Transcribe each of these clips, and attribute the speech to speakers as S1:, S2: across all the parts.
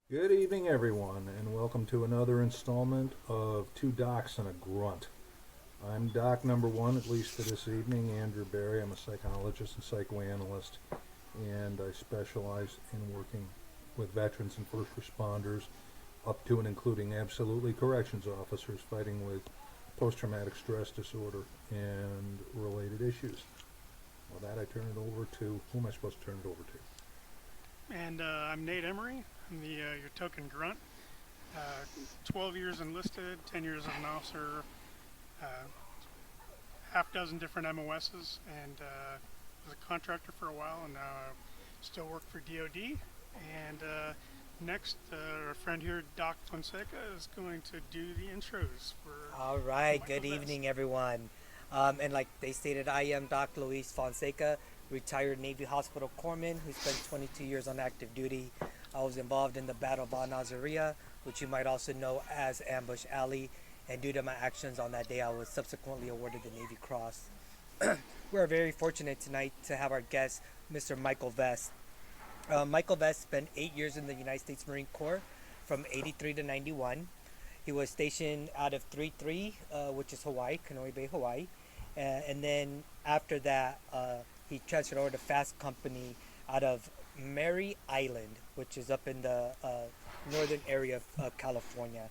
S1: Good evening, everyone, and welcome to another installment of Two Docs and a Grunt. I'm Doc number one, at least for this evening, Andrew Barry. I'm a psychologist and psychoanalyst, and I specialize in working with veterans and first responders, up to and including absolutely corrections officers fighting with post-traumatic stress disorder and related issues. With that, I turn it over to, who am I supposed to turn it over to?
S2: And I'm Nate Emery. I'm your token grunt. 12 years enlisted, 10 years as an officer, uh, half dozen different MOSs, and was a contractor for a while, and now I still work for DoD. And next, our friend here, Doc Fonseca, is going to do the intros
S3: All
S2: for
S3: right,
S2: Michael
S3: good
S2: Vest.
S3: evening, everyone. And like they stated, I am Doc Luis Fonseca, retired Navy Hospital Corpsman who spent 22 years on active duty. I was involved in the Battle of Al Nazaria, which you might also know as Ambush Alley, and due to my actions on that day, I was subsequently awarded the Navy Cross. We're very fortunate tonight to have our guest, Mr. Michael Vest. Michael Vest spent 8 years in the United States Marine Corps from 83 to 91. He was stationed out of 3-3, which is Hawaii, Kanoe Bay, Hawaii. And then after that, he transferred over to Fast Company out of Mary Island, which is up in the northern area of California.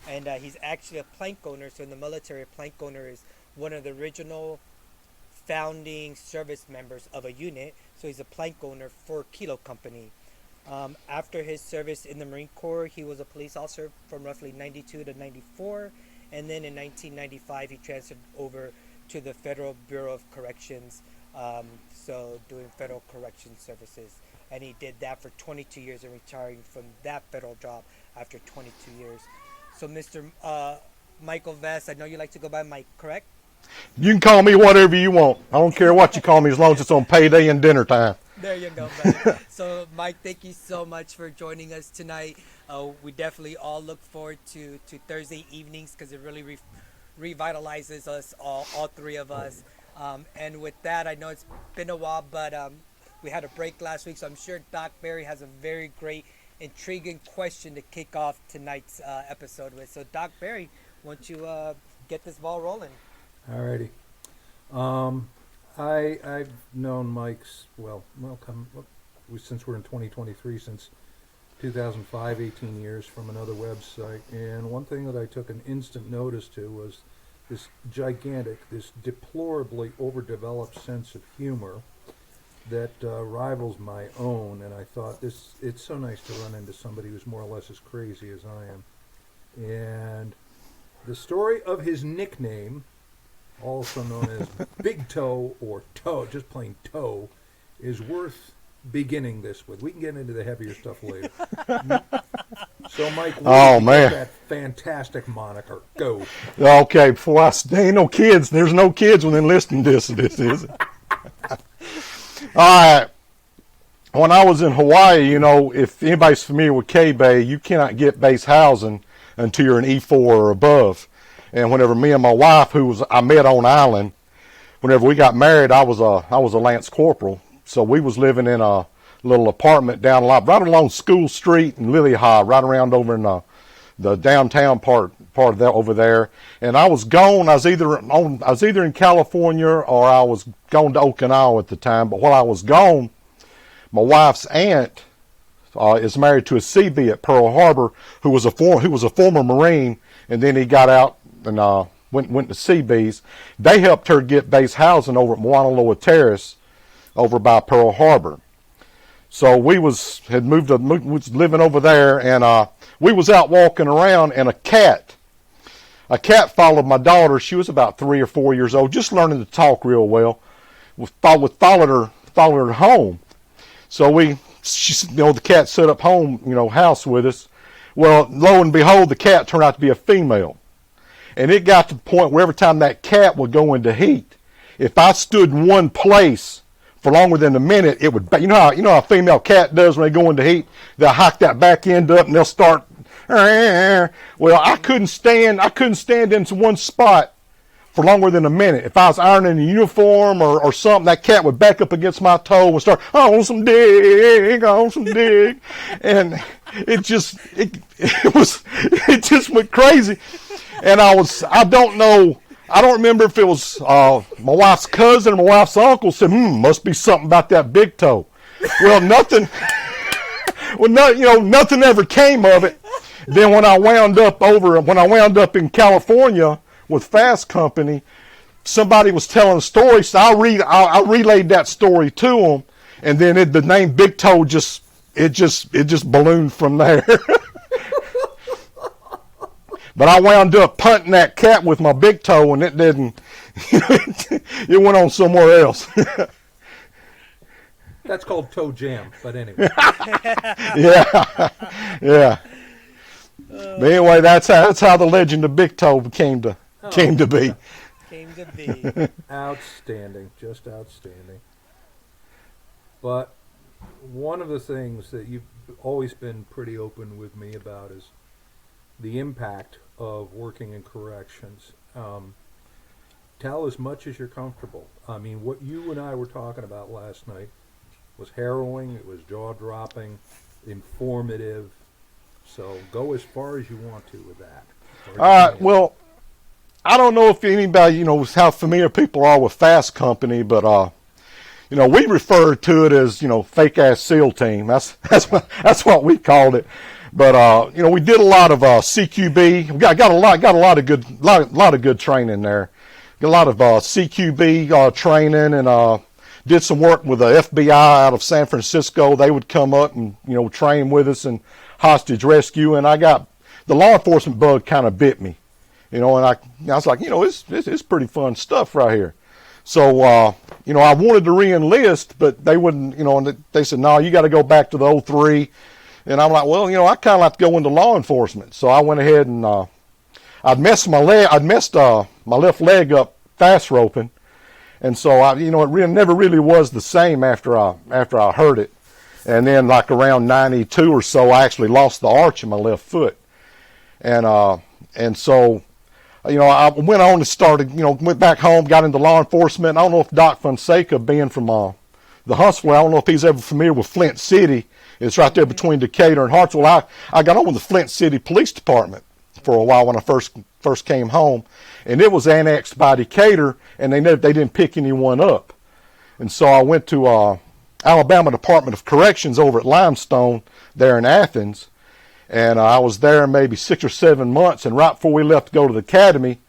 S3: And he's actually a plank owner. So in the military, a plank owner is one of the original founding service members of a unit. So he's a plank owner for Kilo Company. After his service in the Marine Corps, he was a police officer from roughly 92 to 94. And then in 1995, he transferred over to the Federal Bureau of Corrections, so doing federal correction services. And he did that for 22 years and retiring from that federal job after 22 years. So Mr. Michael Vest, I know you like to go by Mike, correct?
S4: You can call me whatever you want. I don't care what you call me as long as it's on payday and dinner time.
S3: There you go, buddy. So, Mike, thank you so much for joining us tonight. We definitely all look forward to Thursday evenings because it really revitalizes us, all three of us. And with that, I know it's been a while, but we had a break last week, so I'm sure Doc Barry has a very great, intriguing question to kick off tonight's episode with. So, Doc Barry, why don't you get this ball rolling?
S1: Alrighty. I've known Mike's since we're in 2023, since 2005, 18 years from another website, and one thing that I took an instant notice to was this deplorably overdeveloped sense of humor that rivals my own, and I thought it's so nice to run into somebody who's more or less as crazy as I am. And the story of his nickname, also known as Big Toe or Toe, just plain Toe, is worth beginning this with. We can get into the heavier stuff later. So, Mike,
S4: Oh,
S1: get
S4: man.
S1: that fantastic moniker. Go.
S4: Okay, there ain't no kids. There's no kids when listening to this, is it? All right. When I was in Hawaii, if anybody's familiar with K-Bay, you cannot get base housing until you're an E4 or above. And whenever me and my wife, I met on island, whenever we got married, I was a Lance Corporal. So we was living in a little apartment right along School Street in Lily High, right around over in the downtown part of that over there. And I was gone. I was either in California or I was going to Okinawa at the time. But while I was gone, my wife's aunt is married to a CB at Pearl Harbor who was a former Marine, and then he got out and went to CB's. They helped her get base housing over at Mauna Loa Terrace over by Pearl Harbor. So we was living over there, and we was out walking around, and a cat followed my daughter. She was about 3 or 4 years old, just learning to talk real well. Followed her home. So the cat set up house with us. Well, lo and behold, the cat turned out to be a female. And it got to the point where every time that cat would go into heat, if I stood in one place for longer than a minute, it would. You know how a female cat does when they go into heat. They'll hike that back end up and they'll start. Well, I couldn't stand in one spot for longer than a minute. If I was ironing a uniform or something, that cat would back up against my toe and start, I want some dig, I want some dig. And it just went crazy. And I don't remember if it was my wife's cousin or my wife's uncle said, must be something about that big toe. Well, nothing ever came of it. Then when I wound up in California with Fast Company, somebody was telling a story, so I relayed that story to them, and then the name Big Toe just ballooned from there. But I wound up punting that cat with my big toe, and it didn't. It went on somewhere else.
S1: That's called toe jam, but anyway.
S4: Yeah. But anyway, that's how the legend of Big Toe came to be.
S3: Came to be.
S1: Outstanding, just outstanding. But one of the things that you've always been pretty open with me about is the impact of working in corrections. Tell as much as you're comfortable. I mean, what you and I were talking about last night was harrowing, it was jaw-dropping, informative. So go as far as you want to with that.
S4: All right, well, I don't know if anybody, how familiar people are with Fast Company, but, we refer to it as, fake-ass SEAL team. That's what we called it. But, we did a lot of CQB. We got a lot of good training there. Got a lot of CQB training, and did some work with the FBI out of San Francisco. They would come up and, train with us in hostage rescue. And the law enforcement bug kind of bit me, and I was like, it's pretty fun stuff right here. So, I wanted to re-enlist, but they wouldn't, and they said, no, you got to go back to the 03. And I'm like, well, I kind of like to go into law enforcement. So I went ahead and I'd messed my left leg up fast roping. And so it never really was the same after I hurt it. And then like around 92 or so, I actually lost the arch in my left foot. And so, I went on and started, went back home, got into law enforcement. I don't know if Doc Fonseca, being from the Huntsville, I don't know if he's ever familiar with Flint City. It's right there between Decatur and Hartsville. I got on with the Flint City Police Department for a while when I first came home, and it was annexed by Decatur, and they didn't pick anyone up. And so I went to Alabama Department of Corrections over at Limestone there in Athens, and I was there maybe 6 or 7 months, and right before we left to go to the academy,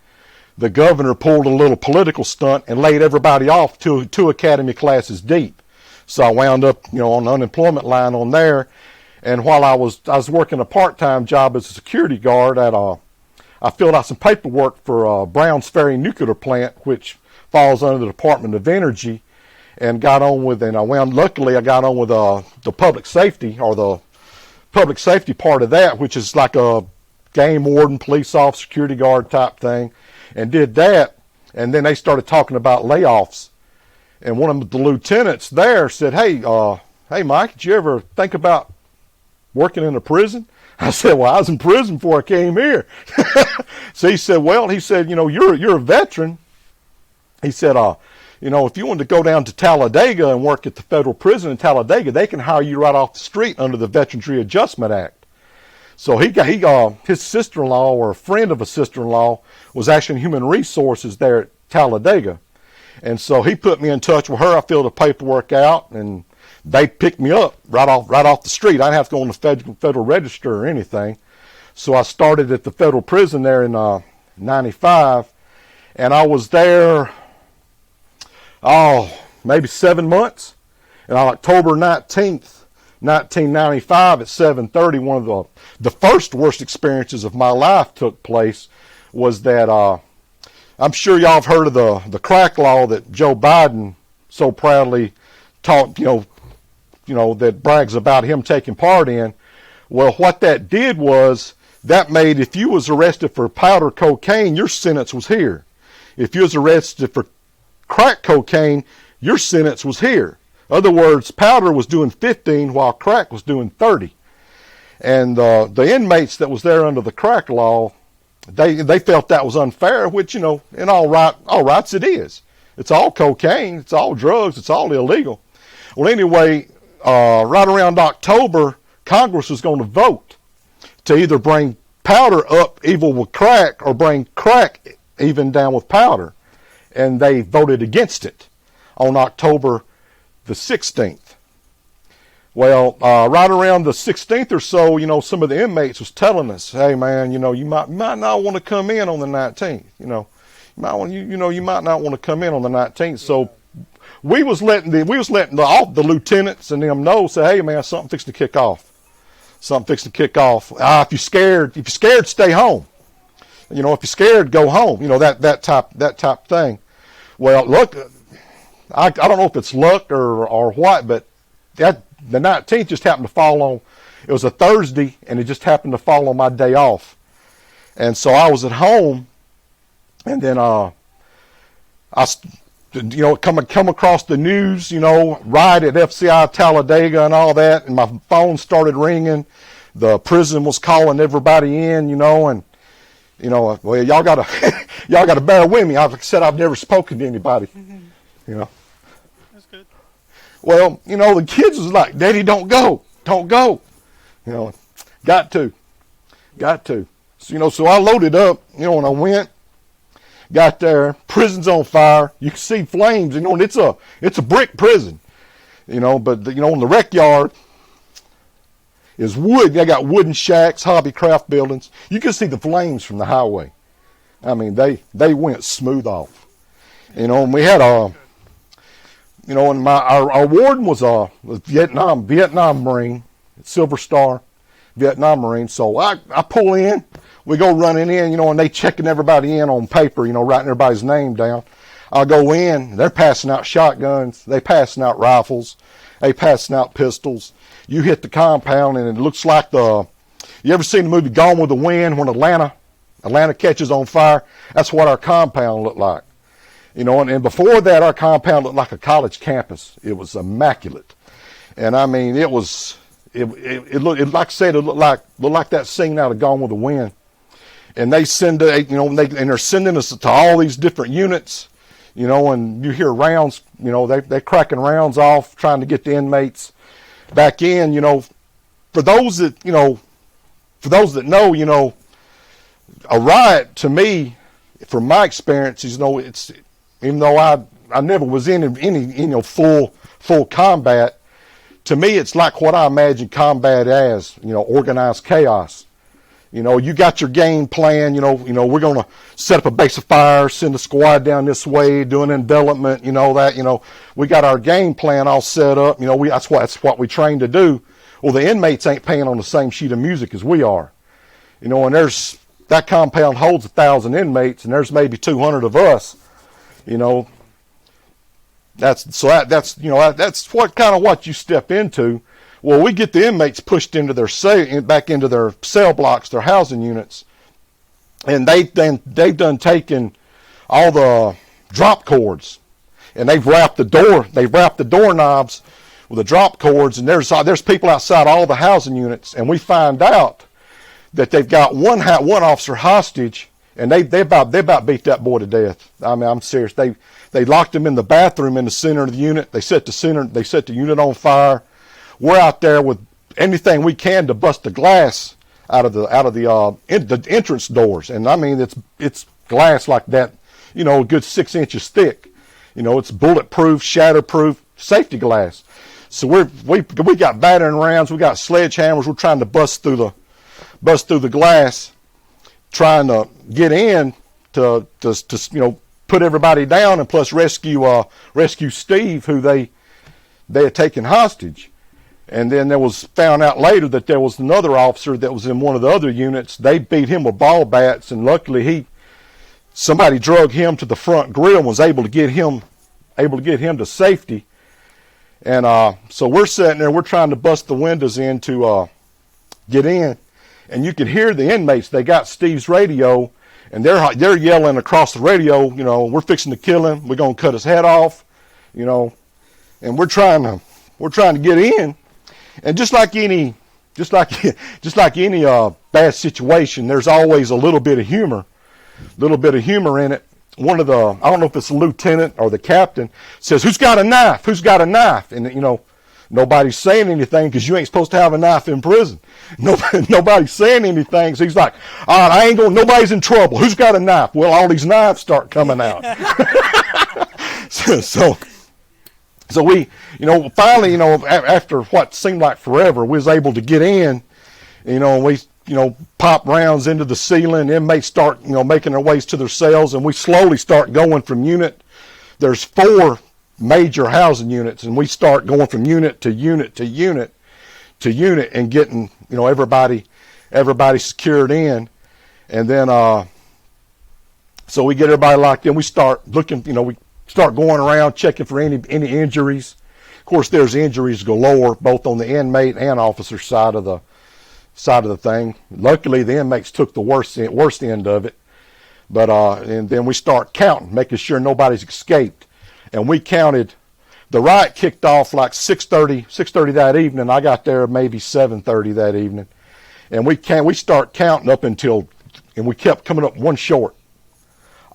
S4: the governor pulled a little political stunt and laid everybody off two academy classes deep. So I wound up, on the unemployment line on there. And while I was working a part-time job as a security guard I filled out some paperwork for Browns Ferry Nuclear Plant, which falls under the Department of Energy, and luckily I got on with the public safety, or the public safety part of that, which is like a game warden, police officer, security guard type thing, and did that. And then they started talking about layoffs. And one of the lieutenants there said, hey, Mike, did you ever think about working in a prison? I said, well, I was in prison before I came here. So he said, you're a veteran. He said, if you wanted to go down to Talladega and work at the federal prison in Talladega, they can hire you right off the street under the Veterans Readjustment Act. So his sister-in-law, or a friend of a sister-in-law, was actually in human resources there at Talladega. And so he put me in touch with her. I filled the paperwork out, and they picked me up right off the street. I didn't have to go on the Federal Register or anything. So I started at the federal prison there in 95, and I was there, maybe 7 months. And on October 19th, 1995 at 7:30, one of the first worst experiences of my life took place. Was that I'm sure y'all have heard of the crack law that Joe Biden so proudly taught, that brags about him taking part in. Well, what that did was that made, if you was arrested for powder cocaine, your sentence was here. If you was arrested for crack cocaine, your sentence was here. In other words, powder was doing 15 while crack was doing 30. And the inmates that was there under the crack law, they felt that was unfair, which, in all rights it is. It's all cocaine, it's all drugs, it's all illegal. Well, anyway, right around October, Congress was going to vote to either bring powder up even with crack or bring crack even down with powder. And they voted against it on October the 16th. Well, right around the 16th or so, some of the inmates was telling us, hey man, you might not want to come in on the 19th. You might not want to come in on the 19th. So we was letting the lieutenants and them know, say, hey man, something fixing to kick off. Something fixing to kick off. If you're scared, stay home. If you're scared, go home. That type thing. Well, look, I don't know if it's luck or what, but the 19th just happened to fall on. It was a Thursday, and it just happened to fall on my day off. And so I was at home, and then I come across the news, riot at FCI Talladega and all that, and my phone started ringing. The prison was calling everybody in, and well, y'all gotta bear with me. Like I said, I've never spoken to anybody,
S2: That's good.
S4: Well, the kids was like, Daddy, don't go. Got to. So I loaded up, and I went. Got there, prison's on fire. You can see flames, and it's a brick prison, but in the rec yard is wood. They got wooden shacks, hobby craft buildings. You can see the flames from the highway. I mean, they went smooth off, and we had and our warden was a Vietnam Marine, Silver Star Vietnam Marine. So I pull in. We go running in, and they checking everybody in on paper, writing everybody's name down. I go in, they're passing out shotguns, they passing out rifles, they passing out pistols. You hit the compound, and it looks like you ever seen the movie Gone with the Wind when Atlanta catches on fire? That's what our compound looked like. And before that, our compound looked like a college campus. It was immaculate. And I mean, it looked, like I said, it looked like that scene out of Gone with the Wind. And they send they're sending us to all these different units, and you hear rounds, they're cracking rounds off, trying to get the inmates back in, for those that know, a riot to me, from my experiences, it's, even though I never was in any, full combat, to me, it's like what I imagine combat as, organized chaos. You got your game plan, we're going to set up a base of fire, send a squad down this way, doing envelopment, we got our game plan all set up, that's what we train to do. Well, the inmates ain't playing on the same sheet of music as we are, and that compound holds 1,000 inmates, and there's maybe 200 of us, that's what you step into. Well, we get the inmates pushed into back into their cell blocks, their housing units, and they've done taken all the drop cords, and they've wrapped the doorknobs with the drop cords, and there's people outside all the housing units, and we find out that they've got one officer hostage, and they about beat that boy to death. I mean, I'm serious. They locked him in the bathroom in the center of the unit. They set the unit on fire. We're out there with anything we can to bust the glass out of the entrance doors, and I mean it's glass like that, a good 6 inches thick. It's bulletproof, shatterproof, safety glass. So we got battering rams, we got sledgehammers. We're trying to bust through the glass, trying to get in to put everybody down, and plus rescue Steve, who they had taken hostage. And then there was found out later that there was another officer that was in one of the other units. They beat him with ball bats, and luckily somebody drug him to the front grill and was able to get him to safety. And so we're sitting there, we're trying to bust the windows in to get in, and you can hear the inmates. They got Steve's radio, and they're yelling across the radio, we're fixing to kill him. We're gonna cut his head off, and we're trying to get in. And just like any just like just like any bad situation, there's always a little bit of humor in it. One of the, I don't know if it's the lieutenant or the captain, says, "Who's got a knife? Who's got a knife?" And nobody's saying anything because you ain't supposed to have a knife in prison. Nobody's saying anything. So he's like, "All right, nobody's in trouble. Who's got a knife?" Well, all these knives start coming out. So we, finally, after what seemed like forever, we was able to get in, and we, pop rounds into the ceiling. Inmates start, making their ways to their cells, and we slowly start going from unit. There's 4 major housing units, and we start going from unit to unit to unit to unit and getting, everybody secured in. And then, so we get everybody locked in. We start looking, we start going around checking for any injuries. Of course, there's injuries galore, both on the inmate and officer side of the thing. Luckily, the inmates took the worst end of it. But and then we start counting, making sure nobody's escaped. And we counted. The riot kicked off like 6:30 that evening. I got there maybe 7:30 that evening, and we start counting up until, and we kept coming up one short.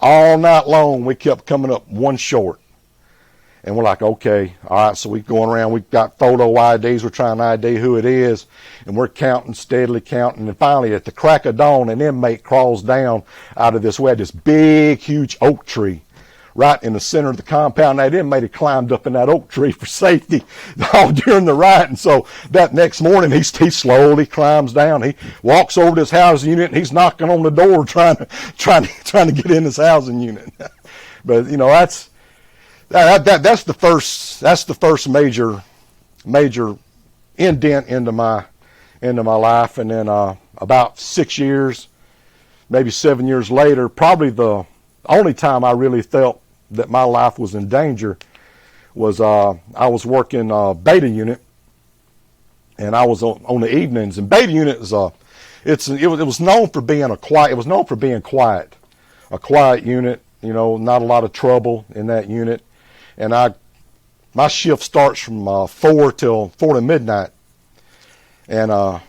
S4: All night long, we kept coming up one short. And we're like, okay, all right, so we're going around. We've got photo IDs. We're trying to ID who it is. And we're counting, steadily counting. And finally, at the crack of dawn, an inmate crawls down out of this. We had this big, huge oak tree right in the center of the compound. That inmate had climbed up in that oak tree for safety all during the riot. And so that next morning, he slowly climbs down. He walks over to his housing unit, and he's knocking on the door trying to get in his housing unit. But, that's the first major indent into my life. And then about 6 years, maybe 7 years later, probably the only time I really felt that my life was in danger was I was working beta unit, and I was on the evenings. And beta unit is it was known for being quiet. It was known for being quiet, a quiet unit. Not a lot of trouble in that unit. And my shift starts from 4 to midnight, and I'm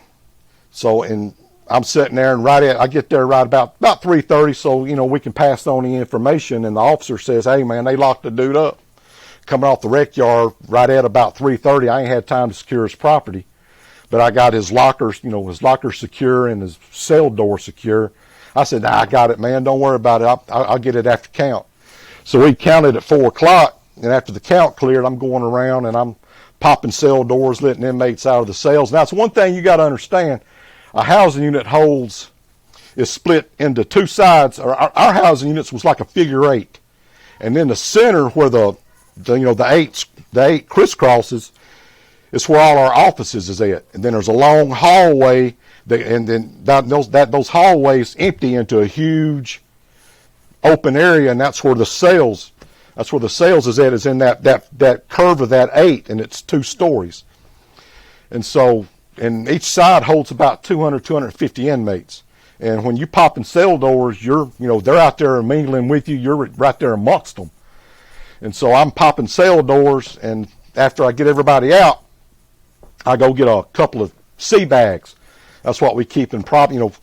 S4: sitting there, and I get there right about 3:30, so we can pass on the information. And the officer says, "Hey man, they locked the dude up coming off the rec yard right at about 3:30. I ain't had time to secure his property, but I got his lockers, his locker secure and his cell door secure." I said, "Nah, I got it, man. Don't worry about it. I'll get it after count." So we counted at 4 o'clock, and after the count cleared, I'm going around and I'm popping cell doors, letting inmates out of the cells. Now, it's one thing you got to understand. A housing unit is split into 2 sides. Our housing units was like a figure 8, and in the center where the 8 crisscrosses is where all our offices is at. And then there's a long hallway, and then those hallways empty into a huge open area, and that's where the cells is at, is in that curve of that 8, and it's 2 stories. And each side holds about 250 inmates. And when you pop in cell doors, they're out there mingling with you. You're right there amongst them. And so I'm popping cell doors, and after I get everybody out, I go get a couple of sea bags. That's what we keep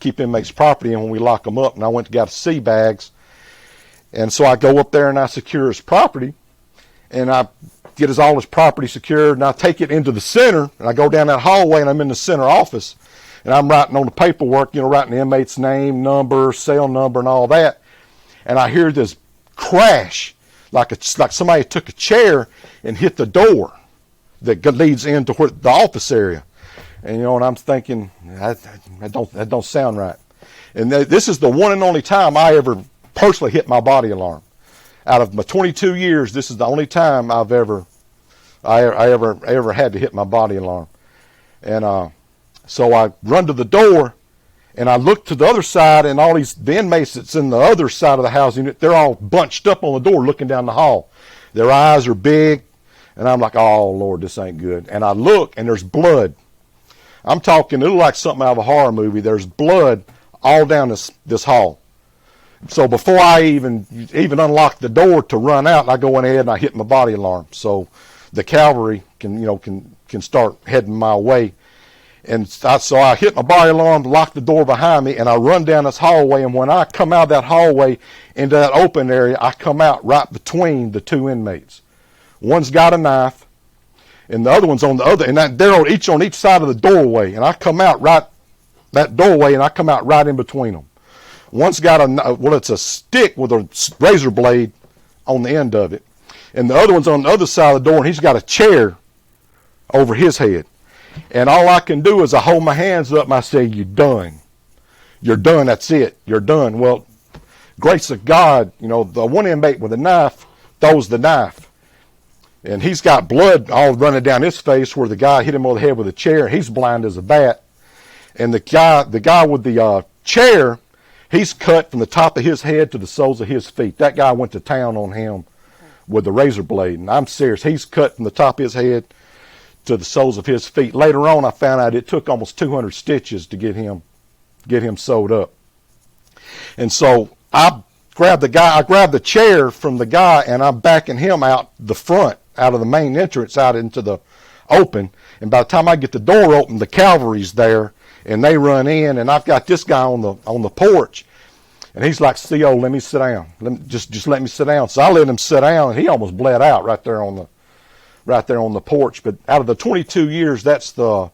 S4: keep inmates' property in when we lock them up. And I went and got sea bags. And so I go up there and I secure his property, and I get all his property secured, and I take it into the center, and I go down that hallway, and I'm in the center office, and I'm writing on the paperwork, writing the inmate's name, number, cell number, and all that. And I hear this crash, like somebody took a chair and hit the door that leads into the office area. And and I'm thinking, that don't sound right. And this is the one and only time I ever personally hit my body alarm. Out of my 22 years, this is the only time I ever had to hit my body alarm. And so I run to the door, and I look to the other side, and the inmates that's in the other side of the housing unit, they're all bunched up on the door looking down the hall. Their eyes are big, and I'm like, oh, Lord, this ain't good. And I look, and there's blood. I'm talking, it looked like something out of a horror movie. There's blood all down this hall. So before I even unlock the door to run out, I go in ahead and I hit my body alarm. So the cavalry can start heading my way. And so I hit my body alarm, locked the door behind me, and I run down this hallway. And when I come out of that hallway into that open area, I come out right between the two inmates. One's got a knife, and the other one's on the other, and they're each on each side of the doorway. And I come out right that doorway, and I come out right in between them. One's got it's a stick with a razor blade on the end of it, and the other one's on the other side of the door, and he's got a chair over his head. And all I can do is I hold my hands up and I say, "You're done. You're done. That's it. You're done." Well, grace of God, the one inmate with a knife throws the knife. And he's got blood all running down his face where the guy hit him over the head with a chair. He's blind as a bat. And the guy with the chair, he's cut from the top of his head to the soles of his feet. That guy went to town on him with the razor blade. And I'm serious. He's cut from the top of his head to the soles of his feet. Later on, I found out it took almost 200 stitches to get him sewed up. And so I grabbed the chair from the guy, and I'm backing him out the front, out of the main entrance, out into the open. And by the time I get the door open, the cavalry's there, and they run in, and I've got this guy on the porch, and he's like, "CO, let me sit down. Just let me sit down." So I let him sit down, and he almost bled out right there on the porch. But out of the 22 years, that's the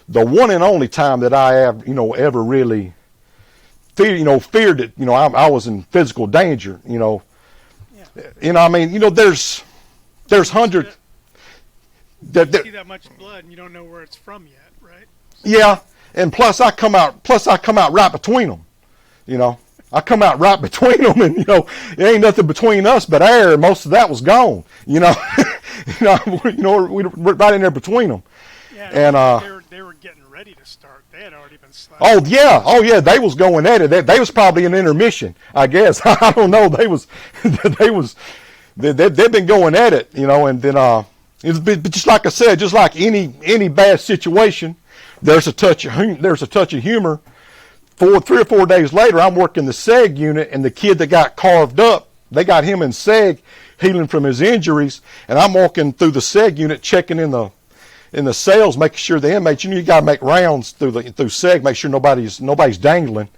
S4: one and only time that I have, ever really feared that, I was in physical danger,
S2: Yeah.
S4: There's hundreds.
S2: You see that much blood and you don't know where it's from yet, right?
S4: Yeah. And plus I come out right between them, I come out right between them, and, there ain't nothing between us but air. Most of that was gone, we're right in there between them.
S2: Yeah,
S4: and
S2: they were getting ready to start. They had already been slapped.
S4: Oh yeah, they was going at it. They was probably in intermission, I guess. I don't know. They've been going at it, and then but just like I said, just like any bad situation, there's a touch of humor. 3 or 4 days later, I'm working the SEG unit, and the kid that got carved up, they got him in SEG, healing from his injuries, and I'm walking through the SEG unit, checking in the cells, making sure the inmates, you got to make rounds through SEG, make sure nobody's dangling.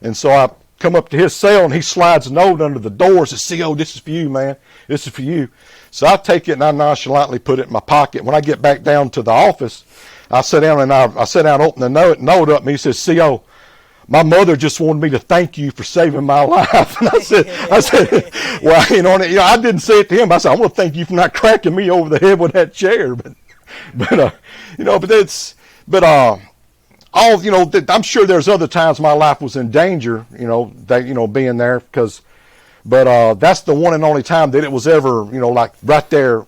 S4: And so I come up to his cell, and he slides a note under the door and says, "CO, this is for you, man. This is for you." So I take it and I nonchalantly put it in my pocket. When I get back down to the office, I sit down and open the note up, and he says, "CO, my mother just wanted me to thank you for saving my life." And I said, well, I didn't say it to him. I said, "I want to thank you for not cracking me over the head with that chair." I'm sure there's other times my life was in danger, being there, but that's the one and only time that it was ever, like right there,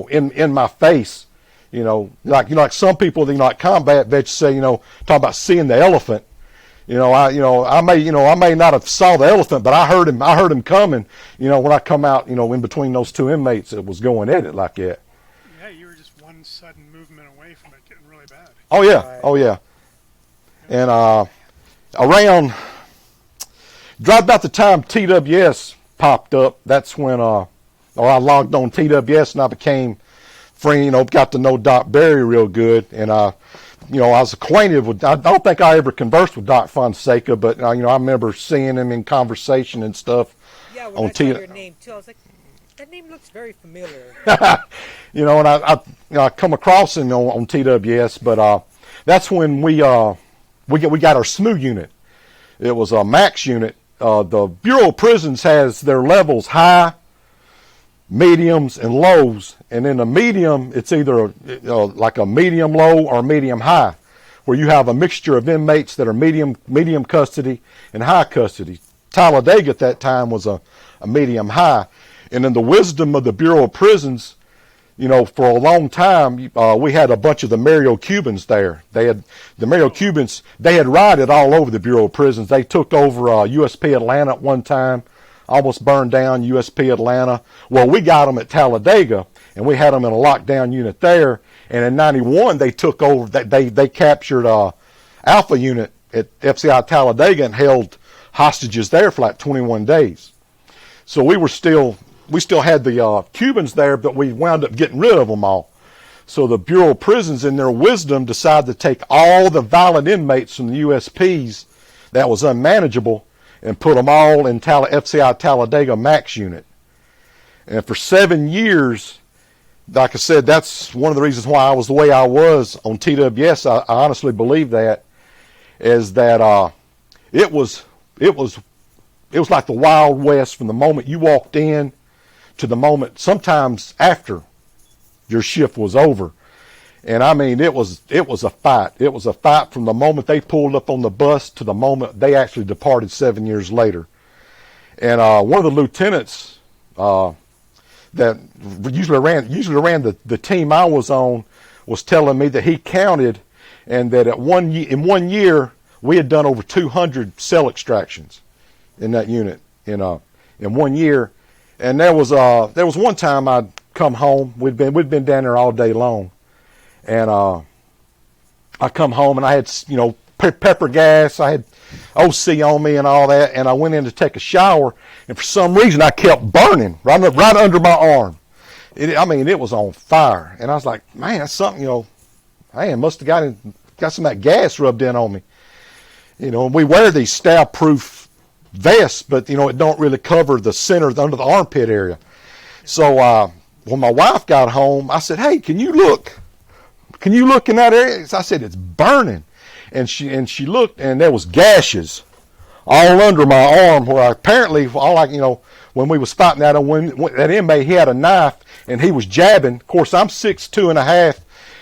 S4: in my face, like some people, like combat vets say, talk about seeing the elephant. I may not have saw the elephant, but I heard him coming, when I come out, in between those two inmates that was going at it like that.
S2: Yeah, you were just one sudden movement away from it getting really bad.
S4: Oh yeah. Right. Oh yeah. And around about the time TWS popped up, that's when I logged on TWS and I became friend, got to know Doc Berry real good, and I was acquainted with. I don't think I ever conversed with Doc Fonseca, but I remember seeing him in conversation and stuff.
S3: Yeah, when I saw your name too, I was like, that name looks very familiar.
S4: And I come across him on TWS, but that's when we got our SMU unit. It was a max unit. The Bureau of Prisons has their levels high, mediums, and lows. And in the medium, it's either like a medium low or medium high, where you have a mixture of inmates that are medium custody and high custody. Talladega at that time was a medium high. And in the wisdom of the Bureau of Prisons, for a long time, we had a bunch of the Mario Cubans there. The Mario Cubans, they had rioted all over the Bureau of Prisons. They took over USP Atlanta at one time, almost burned down USP Atlanta. Well, we got them at Talladega, and we had them in a lockdown unit there. And in 91, they took over, they captured Alpha unit at FCI Talladega and held hostages there for like 21 days. So we still had the Cubans there, but we wound up getting rid of them all. So the Bureau of Prisons, in their wisdom, decided to take all the violent inmates from the USPs that was unmanageable and put them all in FCI Talladega Max unit. And for 7 years, like I said, that's one of the reasons why I was the way I was on TWS. I honestly believe that is that it was like the Wild West from the moment you walked in to the moment, sometimes after your shift was over. And I mean, it was a fight. It was a fight from the moment they pulled up on the bus to the moment they actually departed 7 years later. And one of the lieutenants that usually ran the team I was on was telling me that he counted, and that in 1 year we had done over 200 cell extractions in that unit in 1 year. And there was one time I'd come home. We'd been down there all day long, and I come home and I had pepper gas. I had OC on me and all that, and I went in to take a shower, and for some reason I kept burning right under my arm. It was on fire, and I was like, man, that's something, man, must have got some of that gas rubbed in on me. And we wear these stab-proof vests, but it don't really cover the center under the armpit area. So when my wife got home, I said, hey, can you look in that area? I said, it's burning. And she looked, and there was gashes all under my arm where apparently, when we was fighting that inmate, he had a knife and he was jabbing. Of course, I'm 6'2.5",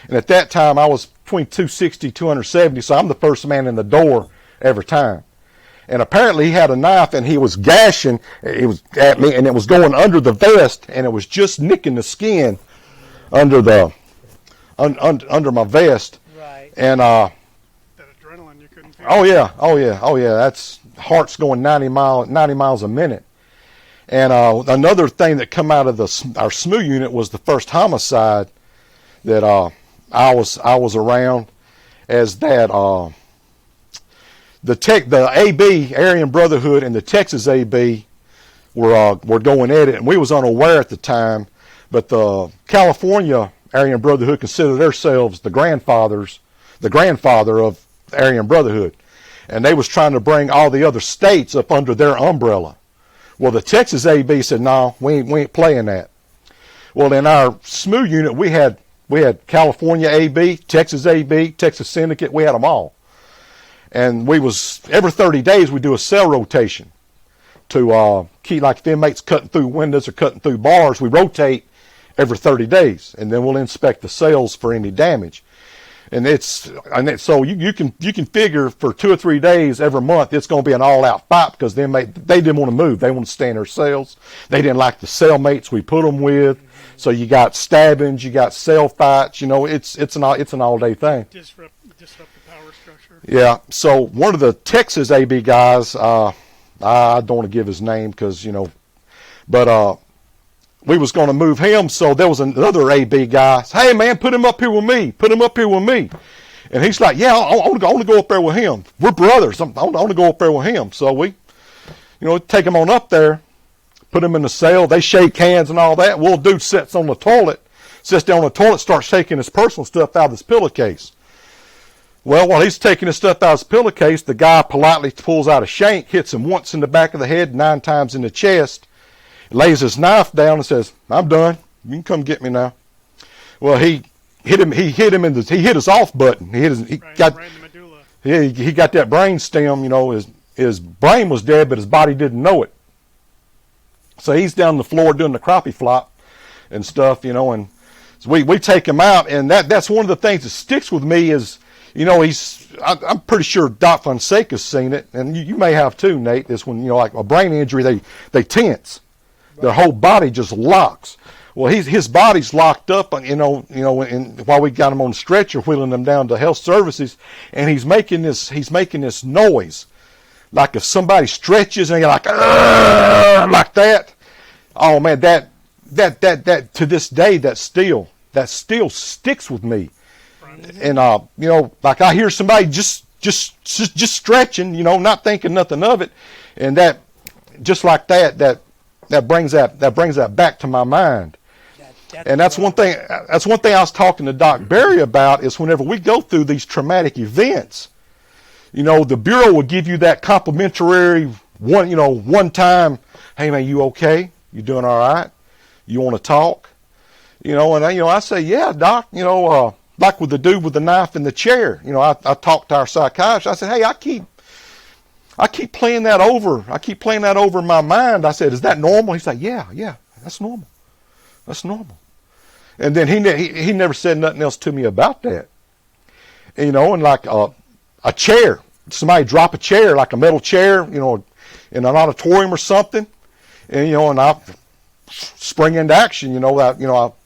S4: and at that time I was between 260, 270, so I'm the first man in the door every time. And apparently he had a knife and he was gashing. It was at me, and it was going under the vest, and it was just nicking the skin under under my vest.
S3: Right.
S4: And
S2: That adrenaline you couldn't feel.
S4: oh yeah, that's heart's going 90 miles a minute. And another thing that come out of our SMU unit was the first homicide that I was around, as that the AB Aryan Brotherhood and the Texas AB were going at it, and we was unaware at the time. But the California Aryan Brotherhood considered themselves the grandfather of the Aryan Brotherhood, and they was trying to bring all the other states up under their umbrella. Well, the Texas AB said, no, we ain't playing that. Well, in our SMU unit, we had California AB, Texas AB, Texas Syndicate. We had them all. And we was, every 30 days, we do a cell rotation to keep, like if inmates cutting through windows or cutting through bars, we rotate every 30 days, and then we'll inspect the cells for any damage. So you can figure for 2 or 3 days every month it's going to be an all-out fight, because they didn't want to move. They want to stay in their cells. They didn't like the cellmates we put them with. So you got stabbings, you got cell fights. It's an all-day thing.
S2: Disrupt the power structure.
S4: Yeah. So one of the Texas AB guys, I don't want to give his name but we was going to move him, so there was another AB guy. Hey, man, put him up here with me. And he's like, yeah, I want to go up there with him. We're brothers. I want to go up there with him. So we, take him on up there, put him in the cell. They shake hands and all that. Well, dude sits down on the toilet, starts taking his personal stuff out of his pillowcase. Well, while he's taking his stuff out of his pillowcase, the guy politely pulls out a shank, hits him once in the back of the head, 9 times in the chest, lays his knife down and says, I'm done. You can come get me now. Well, he hit him his off button. He got
S2: right in the medulla.
S4: He got that brain stem, his brain was dead, but his body didn't know it. So he's down on the floor doing the crappie flop and stuff, and so we take him out, and that's one of the things that sticks with me is, I'm pretty sure Doc Fonseca's seen it, and you may have too, Nate. This when, like a brain injury, they tense. Their whole body just locks. Well, his body's locked up, and while we got him on the stretcher, wheeling him down to health services, and he's making this noise, like if somebody stretches and you're like that. Oh man, that to this day that still sticks with me. And like I hear somebody just stretching, not thinking nothing of it, and that just like that brings that back to my mind. And that's one thing. That's one thing I was talking to Doc Barry about is whenever we go through these traumatic events, the Bureau will give you that complimentary one time. Hey man, you okay? You doing all right? You want to talk? And I say, yeah, Doc. Like with the dude with the knife in the chair. I talked to our psychiatrist. I said, hey, I keep playing that over. I keep playing that over in my mind. I said, is that normal? He's like, yeah, that's normal. That's normal. And then he never said nothing else to me about that. And like a chair, somebody drop a chair, like a metal chair, in an auditorium or something, and I spring into action.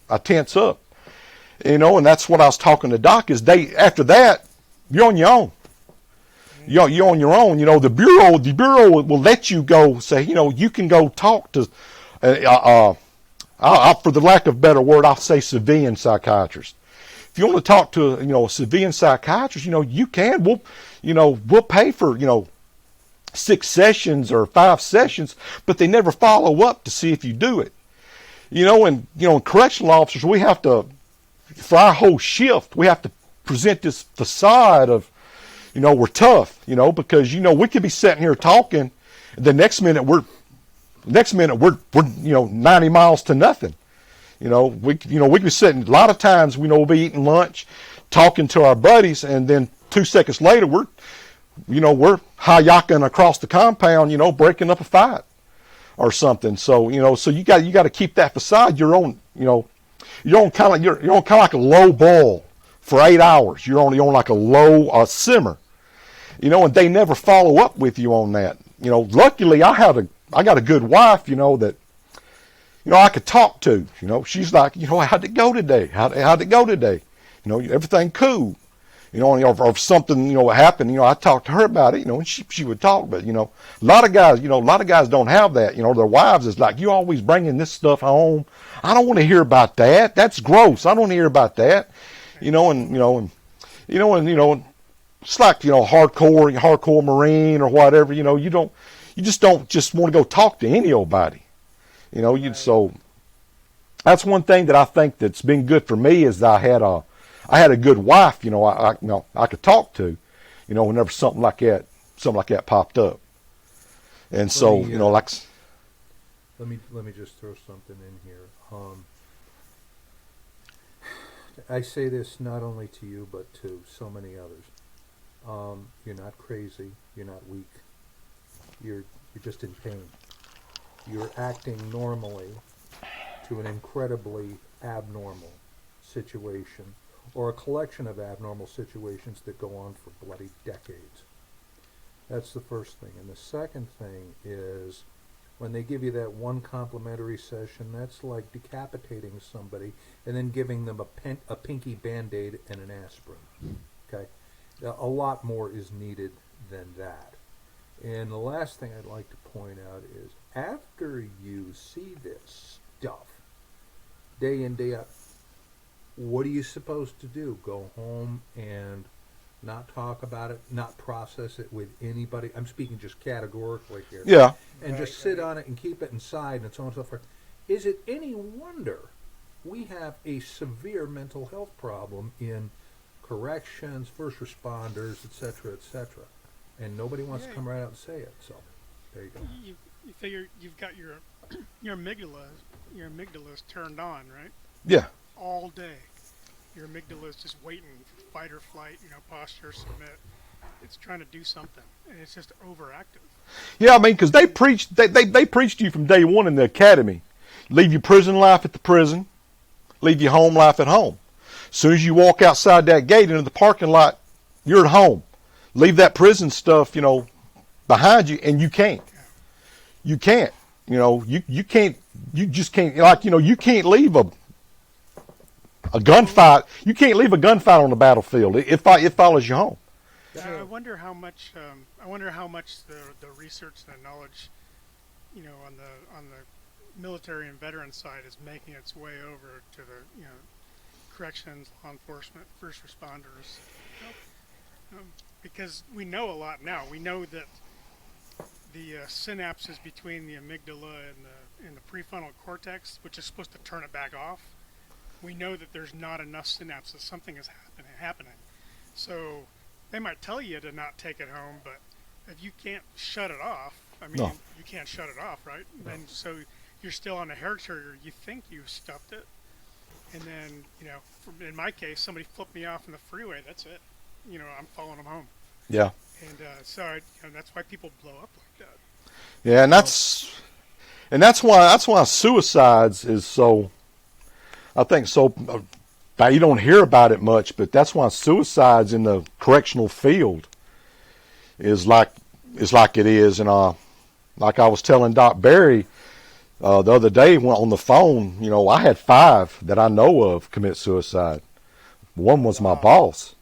S4: I tense up. And that's what I was talking to Doc is after that, you're on your own. You're on your own. The Bureau will let you go say, you can go talk to, for the lack of a better word, I'll say civilian psychiatrist. If you want to talk to, a civilian psychiatrist, you can. We'll pay for, 6 sessions or 5 sessions, but they never follow up to see if you do it. And correctional officers, we have to, for our whole shift, we have to present this facade of, we're tough, because, we could be sitting here talking, and the next minute we're 90 miles to nothing. We could be sitting, a lot of times, we'll be eating lunch, talking to our buddies, and then 2 seconds later, we're hayaking across the compound, breaking up a fight or something. So, so you got to keep that facade. You're on kind of like a low boil for 8 hours. You're only on like a low simmer, and they never follow up with you on that. Luckily I got a good wife, that, I could talk to, she's like, how'd it go today? How'd it go today? Everything cool, or something, happened, I talked to her about it, and she would talk, but, a lot of guys don't have that, their wives is like, you always bringing this stuff home. I don't want to hear about that. That's gross. I don't want to hear about that, and it's like, hardcore Marine or whatever, you just don't want to go talk to anybody. So that's one thing that I think that's been good for me is that I had a good wife, I could talk to, whenever something like that popped up. And so,
S1: let me just throw something in here. I say this not only to you, but to so many others. You're not crazy. You're not weak. You're just in pain. You're acting normally to an incredibly abnormal situation, or a collection of abnormal situations that go on for bloody decades. That's the first thing. And the second thing is, when they give you that one complimentary session, that's like decapitating somebody and then giving them a pinky Band-Aid and an aspirin. Okay? A lot more is needed than that. And the last thing I'd like to point out is, after you see this stuff day in, day out, what are you supposed to do? Go home and not talk about it, not process it with anybody? I'm speaking just categorically here.
S4: yeah.
S1: And just sit on it and keep it inside and so on and so forth. Is it any wonder we have a severe mental health problem in corrections, first responders, etc., and nobody wants to come right out and say it? So there you go.
S2: You figure you've got your amygdala's turned on, right?
S4: Yeah.
S2: All day. Your amygdala is just waiting, fight or flight, posture, submit. It's trying to do something, and it's just overactive.
S4: Yeah, I mean, because they preached to you from day one in the academy. Leave your prison life at the prison. Leave your home life at home. As soon as you walk outside that gate into the parking lot, you're at home. Leave that prison stuff, behind you, and you can't. You can't. You can't. You just can't. You can't leave a gunfight. You can't leave a gunfight on the battlefield. It follows you home.
S2: I wonder how much. The research and the knowledge, on the military and veteran side, is making its way over to the corrections, law enforcement, first responders. Because we know a lot now. We know that the synapses between the amygdala and the prefrontal cortex, which is supposed to turn it back off, we know that there's not enough synapses. Something is happening. So they might tell you to not take it home, but if you can't shut it off, I mean,
S4: No.
S2: you can't shut it off, right? And so you're still on a hair trigger. You think you stuffed it, and then, in my case, somebody flipped me off in the freeway. That's it. I'm following them home.
S4: Yeah.
S2: And so that's why people blow up like that.
S4: Yeah, and that's why suicides is so. I think so. You don't hear about it much, but that's why suicides in the correctional field is like it is. And like I was telling Doc Barry the other day when on the phone, I had 5 that I know of commit suicide. One was my boss,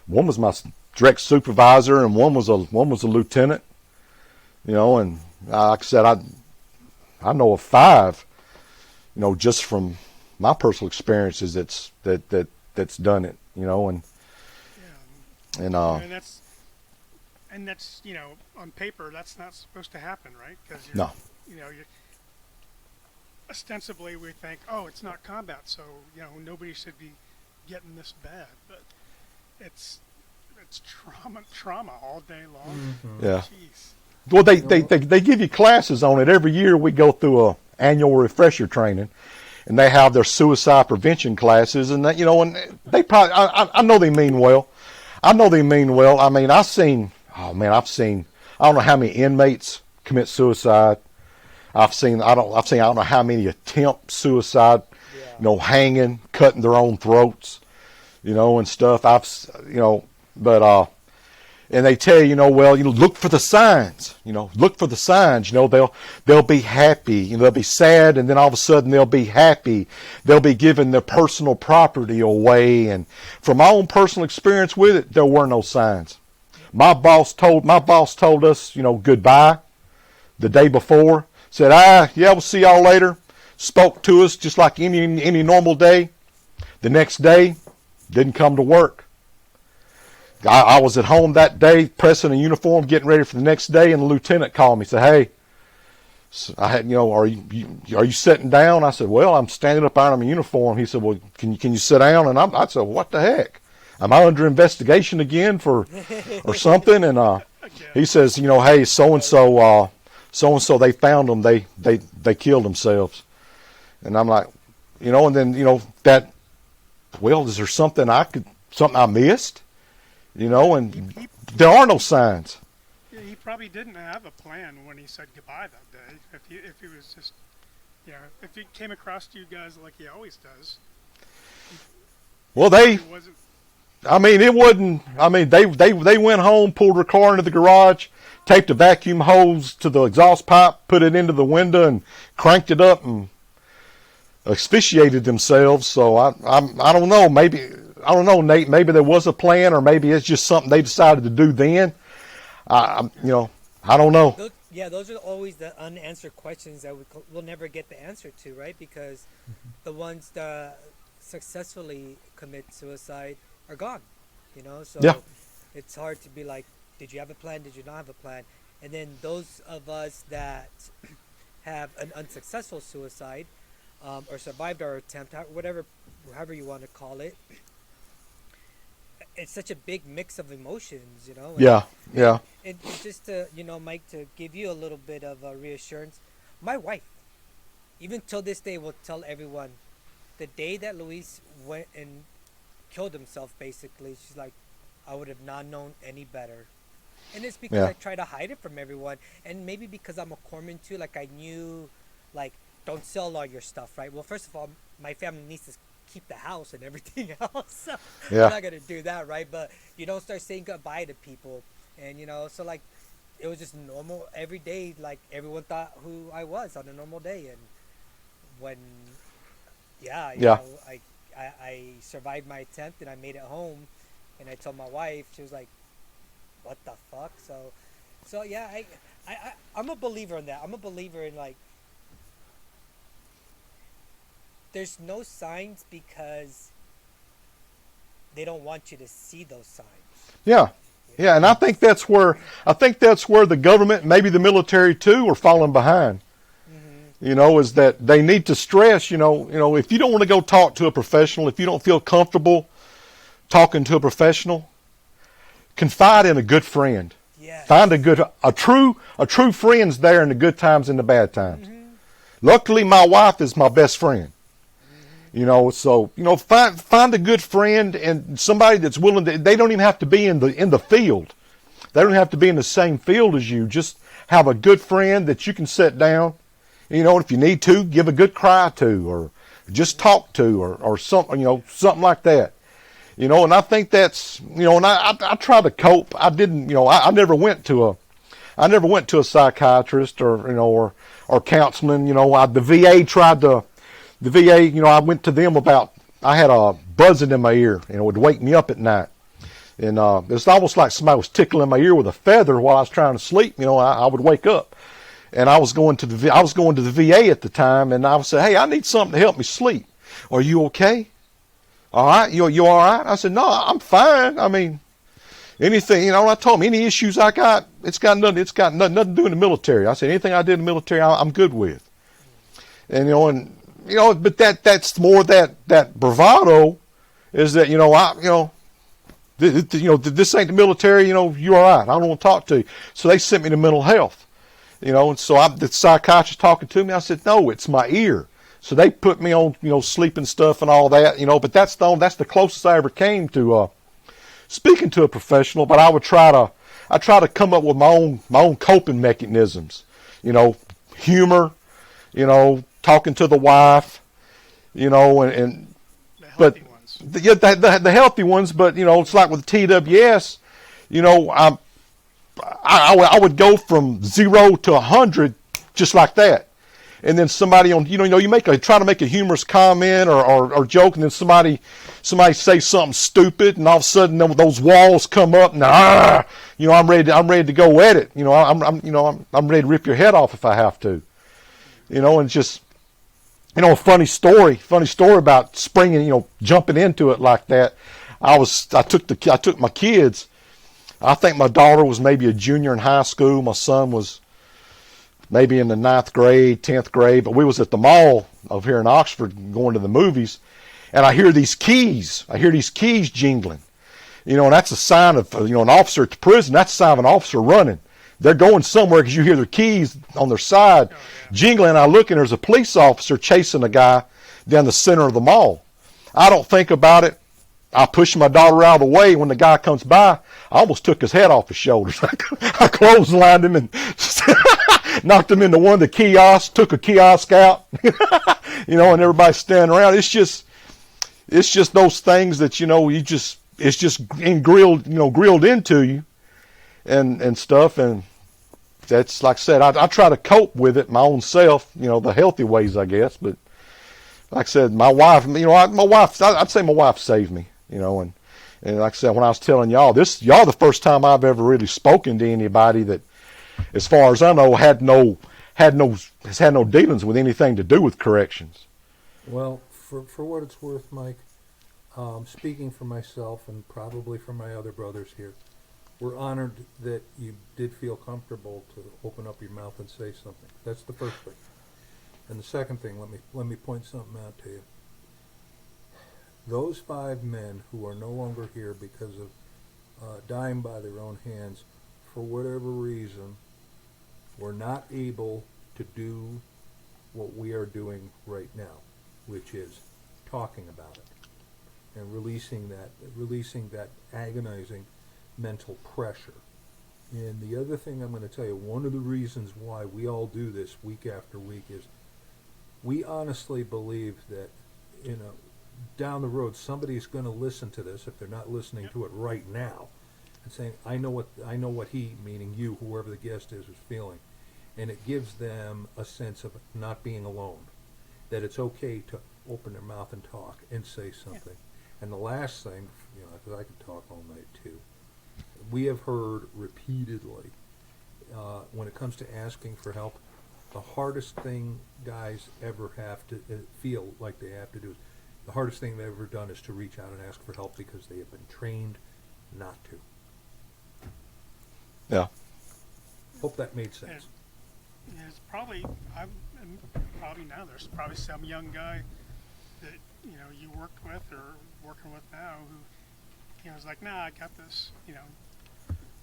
S4: one was my direct supervisor, and one was a lieutenant. And like I said, I know of 5. Just from my personal experiences that's done it. And
S2: that's on paper that's not supposed to happen, right? Because
S4: no.
S2: Ostensibly we think, oh, it's not combat, so nobody should be getting this bad, but it's trauma all day long.
S1: Mm-hmm.
S4: Yeah.
S2: Jeez.
S4: Well, they give you classes on it every year. We go through a annual refresher training, and they have their suicide prevention classes, and that and they probably I know they mean well. I mean, I've seen I don't know how many inmates commit suicide. I don't know how many attempt suicide, hanging, cutting their own throats, and stuff. But and they tell you, look for the signs. Look for the signs. They'll be happy. They'll be sad, and then all of a sudden they'll be happy. They'll be giving their personal property away. And from my own personal experience with it, there were no signs. My boss told us, goodbye the day before. Said, yeah, we'll see y'all later. Spoke to us just like any normal day. The next day, didn't come to work. I was at home that day, pressing a uniform, getting ready for the next day, and the lieutenant called me. Said, "Hey, are you sitting down?" I said, "Well, I'm standing up out of my uniform." He said, "Well, can you sit down?" And I said, "What the heck? Am I under investigation again or something?" And he says, "Hey, so and so, they found them. They killed themselves." And I'm like, and then that. Well, is there something I missed? And there are no signs.
S2: Yeah, he probably didn't have a plan when he said goodbye that day. If he was just, if he came across to you guys like he always does.
S4: Well, it wasn't. They went home, pulled their car into the garage, taped a vacuum hose to the exhaust pipe, put it into the window, and cranked it up and asphyxiated themselves. So I don't know. I don't know, Nate. Maybe there was a plan, or maybe it's just something they decided to do then. I don't know.
S3: Those are always the unanswered questions that we'll never get the answer to, right? Because the ones that successfully commit suicide are gone, So it's hard to be like, did you have a plan? Did you not have a plan? And then those of us that have an unsuccessful suicide or survived our attempt, however you want to call it, it's such a big mix of emotions, And,
S4: Yeah.
S3: And just to, Mike, to give you a little bit of reassurance, my wife, even till this day, will tell everyone, the day that Luis went and killed himself, basically, she's like, I would have not known any better. And it's because I try to hide it from everyone, and maybe because I'm a corpsman too, like I knew, like, don't sell all your stuff, right? Well, first of all, my family needs to keep the house and everything else. So I'm not gonna do that, right? But you don't start saying goodbye to people, and so like it was just normal every day. Like everyone thought who I was on a normal day, and when I survived my attempt and I made it home, and I told my wife, she was like, "What the fuck?" So yeah, I'm a believer in that. I'm a believer in like, there's no signs because they don't want you to see those signs.
S4: Yeah, and I think that's where the government, maybe the military too, are falling behind. is that they need to stress, if you don't want to go talk to a professional, if you don't feel comfortable talking to a professional, confide in a good friend.
S3: Yes.
S4: Find a true friend's there in the good times and the bad times. Luckily, my wife is my best friend. So find a good friend and somebody that's willing to. They don't even have to be in the field. They don't have to be in the same field as you. Just have a good friend that you can sit down. If you need to, give a good cry to, or just talk to, or something. Something like that. And I think that's. And I try to cope. I didn't. I never went to a psychiatrist or counseling. The VA tried to. The VA, I went to them about, I had a buzzing in my ear, and it would wake me up at night. And it's almost like somebody was tickling my ear with a feather while I was trying to sleep. I would wake up. And I was going to the VA at the time, and I would say, hey, I need something to help me sleep. Are you okay? All right? You all right? I said, no, I'm fine. I mean, anything, I told them, any issues I got, it's got nothing to do in the military. I said, anything I did in the military, I'm good with. And, but that's more that bravado is that, this ain't the military, you're all right. I don't want to talk to you. So they sent me to mental health, and so the psychiatrist talking to me, I said, no, it's my ear. So they put me on, sleeping stuff and all that, but that's the closest I ever came to, speaking to a professional. But I try to come up with my own coping mechanisms, humor, talking to the wife, and
S2: The healthy ones.
S4: the healthy ones. But it's like with TWS, I would go from 0 to 100 just like that, and then somebody on you try to make a humorous comment or joke, and then somebody say something stupid, and all of a sudden those walls come up, and I'm ready to go at it. I'm ready to rip your head off if I have to. And just. A funny story about springing, jumping into it like that. I took my kids. I think my daughter was maybe a junior in high school. My son was maybe in the 9th grade, 10th grade. But we was at the mall over here in Oxford going to the movies, and I hear these keys jingling. And that's a sign of an officer at the prison. That's a sign of an officer running. They're going somewhere because you hear their keys on their side jingling. I look, and there's a police officer chasing a guy down the center of the mall. I don't think about it. I push my daughter out of the way. When the guy comes by, I almost took his head off his shoulders. I clotheslined him and knocked him into one of the kiosks, took a kiosk out, and everybody's standing around. It's just those things that, it's just grilled into you. And stuff, and that's like I said, I try to cope with it my own self, the healthy ways, I guess. But like I said, my wife, I'd say my wife saved me, and like I said, when I was telling y'all the first time I've ever really spoken to anybody that, as far as I know, has had no dealings with anything to do with corrections.
S1: Well, for what it's worth, Mike, speaking for myself and probably for my other brothers here, we're honored that you did feel comfortable to open up your mouth and say something. That's the first thing. And the second thing, let me point something out to you. Those 5 men who are no longer here because of dying by their own hands, for whatever reason, were not able to do what we are doing right now, which is talking about it and releasing that agonizing mental pressure. And the other thing I'm going to tell you, one of the reasons why we all do this week after week is we honestly believe that down the road somebody's going to listen to this, if they're not listening to it right now, and saying, I know what he, meaning you, whoever the guest is feeling, and it gives them a sense of not being alone, that it's okay to open their mouth and talk and say something. Yeah. And the last thing, because I could talk all night too, we have heard repeatedly, when it comes to asking for help, the hardest thing guys ever have to feel like they have to do, the hardest thing they've ever done is to reach out and ask for help because they have been trained not to.
S4: Yeah.
S1: Hope that made sense.
S2: Yeah, it's probably, and probably now there's probably some young guy that you worked with or working with now who is like, nah, I got this.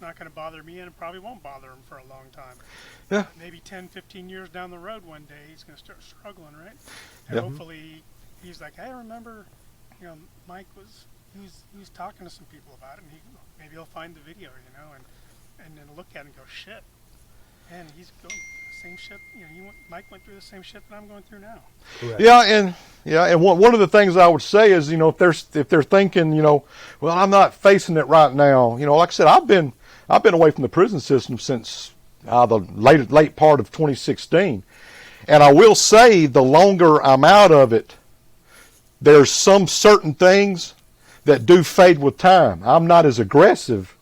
S2: Not going to bother me, and it probably won't bother him for a long time.
S4: Yeah.
S2: Maybe 10, 15 years down the road, one day he's going to start struggling, right? And
S4: Yep.
S2: hopefully he's like, hey, I remember, Mike he was talking to some people about it, and maybe he'll find the video, and then look at it and go, shit, man, he's going same shit. Mike went through the same shit that I'm going through now.
S1: Correct.
S4: And one of the things I would say is, if they're thinking, well, I'm not facing it right now. Like I said, I've been away from the prison system since the late part of 2016, and I will say the longer I'm out of it, there's some certain things that do fade with time. I'm not as aggressive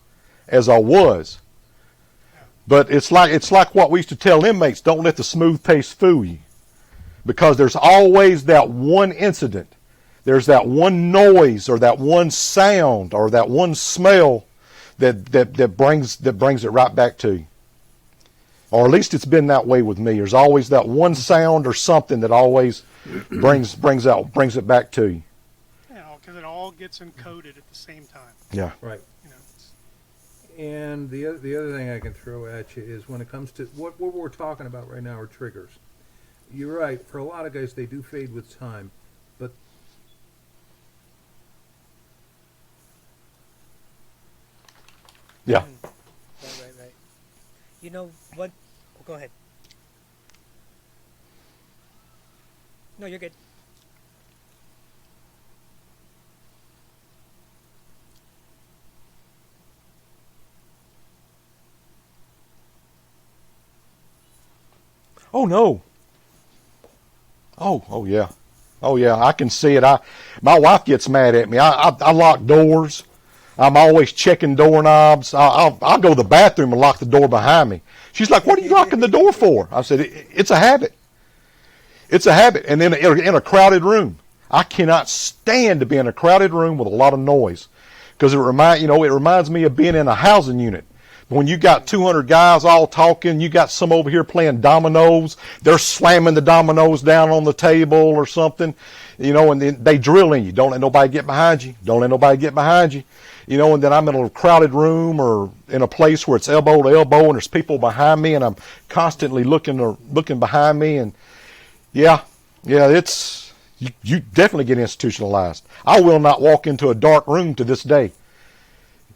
S4: as I was. But it's like what we used to tell inmates: don't let the smooth pace fool you, because there's always that one incident, there's that one noise or that one sound or that one smell that brings it right back to you. Or at least it's been that way with me. There's always that one sound or something that always brings it back to you.
S2: Because it all gets encoded at the same time.
S4: Yeah.
S1: Right. And the other thing I can throw at you is when it comes to what we're talking about right now are triggers. You're right. For a lot of guys, they do fade with time, but
S4: Yeah.
S3: Right. You know what? Oh, go ahead. No, you're good.
S4: Oh no. Oh yeah. Oh yeah. I can see it. My wife gets mad at me. I lock doors. I'm always checking doorknobs. I'll go to the bathroom and lock the door behind me. She's like, "What are you locking the door for?" I said, "It's a habit. It's a habit." And then in a crowded room, I cannot stand to be in a crowded room with a lot of noise, because it reminds me of being in a housing unit. When you got 200 guys all talking, you got some over here playing dominoes. They're slamming the dominoes down on the table or something, and then they drill in you. Don't let nobody get behind you. Don't let nobody get behind you. And then I'm in a crowded room or in a place where it's elbow to elbow and there's people behind me, and I'm constantly looking behind me. And yeah, it's you definitely get institutionalized. I will not walk into a dark room to this day.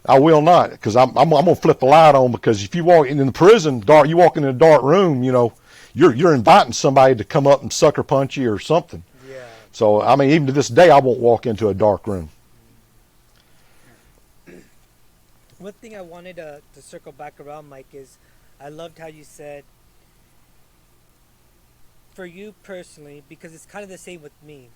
S4: I will not, because I'm gonna flip the light on, because if you walk in the prison dark, you walk in a dark room, you're inviting somebody to come up and sucker punch you or something.
S3: Yeah.
S4: So even to this day, I won't walk into a dark room.
S3: One thing I wanted to circle back around, Mike, is I loved how you said, for you personally, because it's kind of the same with me,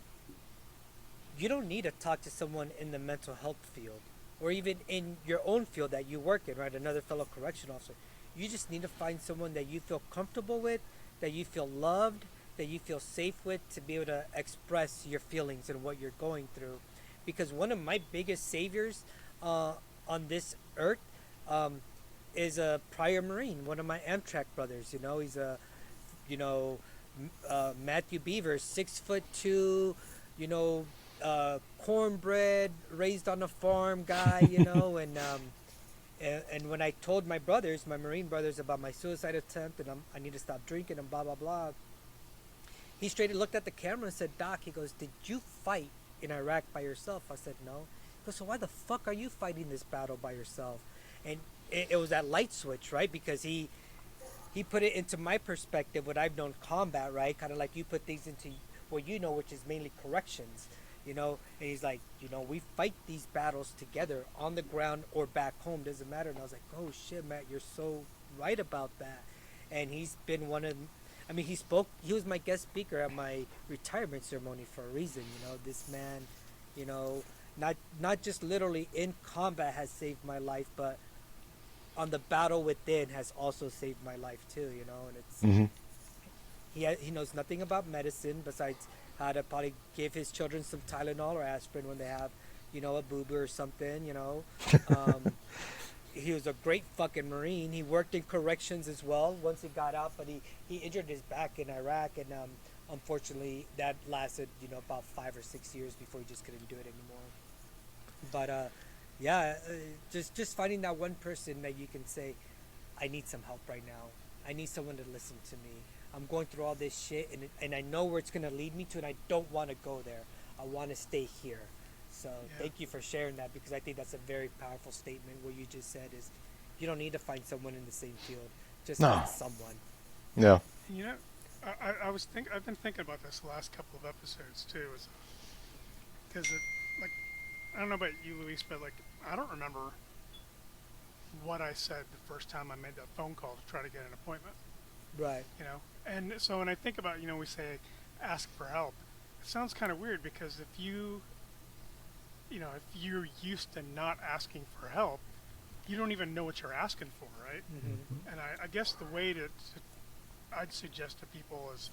S3: you don't need to talk to someone in the mental health field, or even in your own field that you work in, right? Another fellow correction officer. You just need to find someone that you feel comfortable with, that you feel loved, that you feel safe with, to be able to express your feelings and what you're going through. Because one of my biggest saviors on this earth is a prior Marine, one of my Amtrak brothers. He's a, Matthew Beaver, 6'2", cornbread, raised on a farm guy, and when I told my Marine brothers, about my suicide attempt and I need to stop drinking and blah, blah, blah, he straight looked at the camera and said, "Doc," he goes, "did you fight in Iraq by yourself?" I said, "No." He goes, "So why the fuck are you fighting this battle by yourself?" And it was that light switch, right? Because he put it into my perspective, what I've known combat, right? Kind of like you put things into what which is mainly corrections. And he's like, we fight these battles together on the ground or back home, doesn't matter. And I was like, oh shit, Matt, you're so right about that. And he's been he was my guest speaker at my retirement ceremony for a reason. This man, not just literally in combat has saved my life, but on the battle within has also saved my life too, and it's, he knows nothing about medicine besides how to probably give his children some Tylenol or aspirin when they have, a boob or something, he was a great fucking Marine. He worked in corrections as well once he got out, but he injured his back in Iraq, and unfortunately that lasted about 5 or 6 years before he just couldn't do it anymore. But yeah, just finding that one person that you can say, I need some help right now. I need someone to listen to me. I'm going through all this shit, and I know where it's gonna lead me to, and I don't want to go there. I want to stay here. So thank you for sharing that, because I think that's a very powerful statement. What you just said is, you don't need to find someone in the same field. Just find someone.
S4: Yeah.
S2: You know, I've been thinking about this the last couple of episodes too, because like, I don't know about you, Luis, but like, I don't remember what I said the first time I made that phone call to try to get an appointment.
S3: Right.
S2: And so when I think about, we say ask for help, it sounds kind of weird, because if you're used to not asking for help, you don't even know what you're asking for, right?
S3: Mm-hmm.
S2: And I guess the way I'd suggest to people is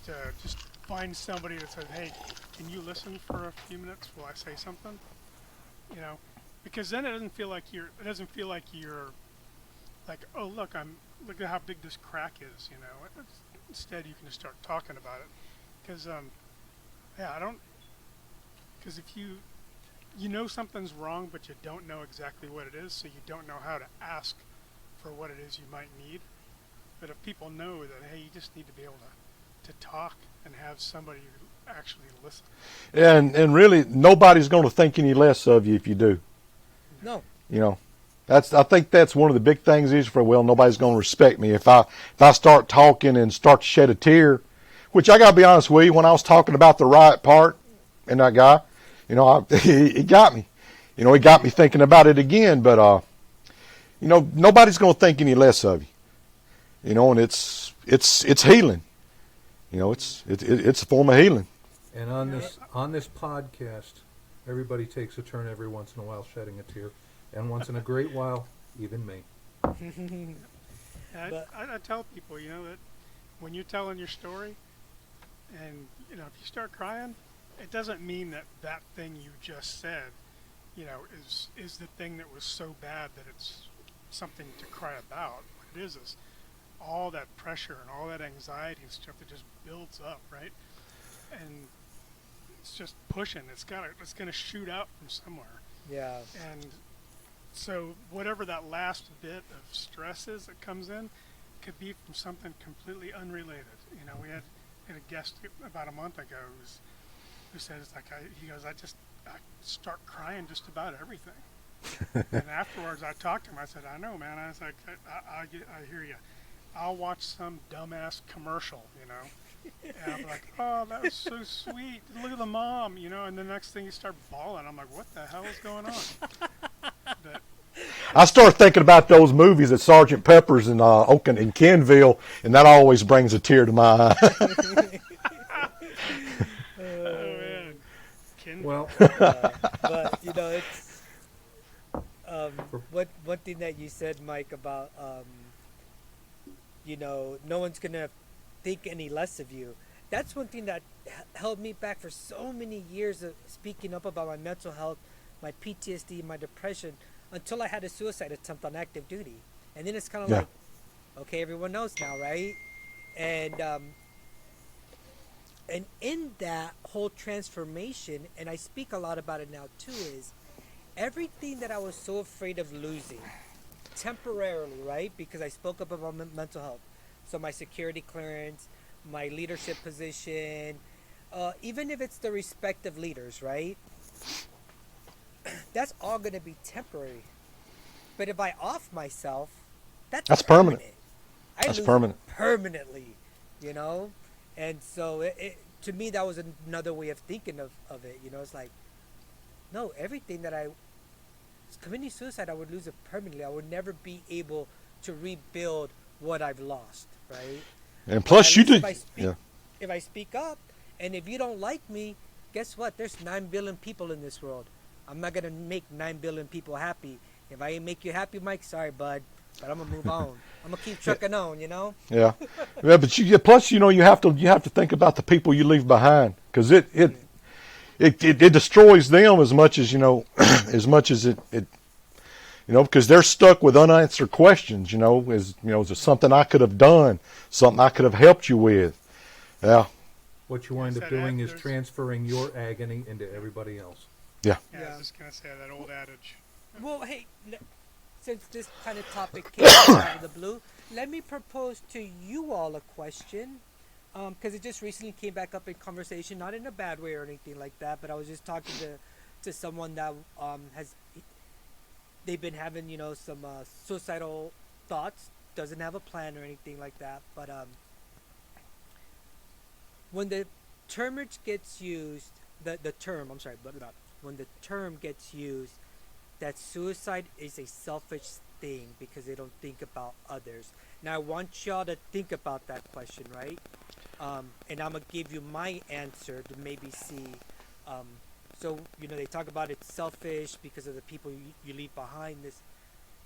S2: to just find somebody that says, hey, can you listen for a few minutes while I say something? Because then it doesn't feel like you're like, oh, look at how big this crack is, Instead, you can just start talking about it. Because, because if you know something's wrong, but you don't know exactly what it is, so you don't know how to ask for what it is you might need. But if people know that, hey, you just need to be able to talk and have somebody actually listen.
S4: And really, nobody's going to think any less of you if you do.
S3: No.
S4: I think that's one of the big things is nobody's going to respect me if I start talking and start to shed a tear, which I got to be honest with you, when I was talking about the right part and that guy, it got me. It got me thinking about it again. But nobody's going to think any less of you. And it's healing. It's a form of healing.
S1: And on this podcast, everybody takes a turn every once in a while shedding a tear, and once in a great while, even me.
S2: I tell people, that when you're telling your story, and if you start crying, it doesn't mean that thing you just said, is the thing that was so bad that it's something to cry about. What it is all that pressure and all that anxiety and stuff that just builds up, right? And it's just pushing. It's going to shoot out from somewhere.
S3: Yeah.
S2: And so whatever that last bit of stress is that comes in could be from something completely unrelated. We had a guest about a month ago who says, like, I start crying just about everything. And afterwards I talked to him. I said, I know, man. I was like, I hear you. I'll watch some dumbass commercial, and I'm like, oh, that was so sweet. Look at the mom, and the next thing you start bawling. I'm like, what the hell is going on? But
S4: I start thinking about those movies at Sergeant Pepper's in in Kenville, and that always brings a tear to my eye.
S2: oh man,
S1: Well,
S3: But it's one thing that you said, Mike, about no one's gonna think any less of you. That's one thing that held me back for so many years of speaking up about my mental health, my PTSD, my depression, until I had a suicide attempt on active duty. And then it's kind of like, okay, everyone knows now, right? And in that whole transformation, and I speak a lot about it now too, is everything that I was so afraid of losing temporarily, right? Because I spoke up about mental health. So my security clearance, my leadership position, even if it's the respect of leaders, right? That's all going to be temporary. But if I off myself, that's
S4: permanent.
S3: I
S4: That's
S3: lose
S4: permanent.
S3: Permanently, And so it to me, that was another way of thinking of it. It's like, no, everything that I committing suicide, I would lose it permanently. I would never be able to rebuild what I've lost, right?
S4: And plus, you do.
S3: If I speak up, and if you don't like me, guess what? There's 9 billion people in this world. I'm not gonna make 9 billion people happy. If I ain't make you happy, Mike, sorry, bud, but I'm gonna move on. I'm gonna keep trucking on,
S4: Yeah, but plus, you have to think about the people you leave behind, because it destroys them as much as as much as it because they're stuck with unanswered questions. Is there something I could have done, something I could have helped you with? Yeah.
S1: What you wind
S2: Yes,
S1: up
S2: that
S1: doing is
S2: there's-
S1: transferring your agony into everybody else.
S4: Yeah.
S2: Yeah, I
S3: Yeah.
S2: was just gonna say that old adage.
S3: Well, hey, since this kind of topic came out of the blue, let me propose to you all a question. Because it just recently came back up in conversation, not in a bad way or anything like that, but I was just talking to someone that they've been having, some suicidal thoughts, doesn't have a plan or anything like that, but when the termage gets used, when the term gets used, that suicide is a selfish thing because they don't think about others. Now I want y'all to think about that question, right? And I'm gonna give you my answer to maybe see. So they talk about it's selfish because of the people you leave behind.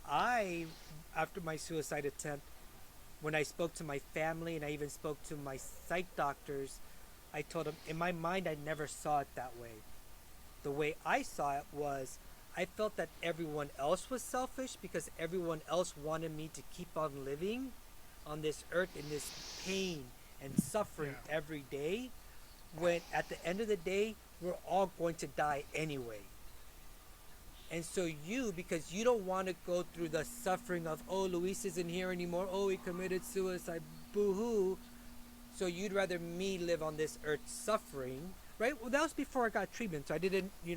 S3: After my suicide attempt, when I spoke to my family and I even spoke to my psych doctors, I told them in my mind I never saw it that way. The way I saw it was I felt that everyone else was selfish because everyone else wanted me to keep on living on this earth in this pain and suffering every day, when at the end of the day we're all going to die anyway. And so because you don't want to go through the suffering of, oh, Luis isn't here anymore, oh, he committed suicide, boo-hoo, so you'd rather me live on this earth suffering, right? Well, that was before I got treatment, so I didn't, you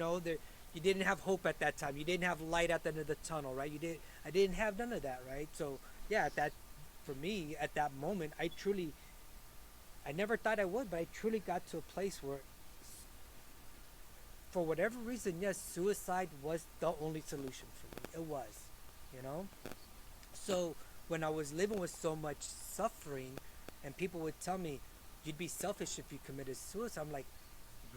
S3: didn't have hope at that time, you didn't have light at the end of the tunnel, right? I didn't have none of that, right? So yeah, for me at that moment, I never thought I would, but I truly got to a place where, for whatever reason, yes, suicide was the only solution for me. It was, So when I was living with so much suffering, and people would tell me, you'd be selfish if you committed suicide. I'm like,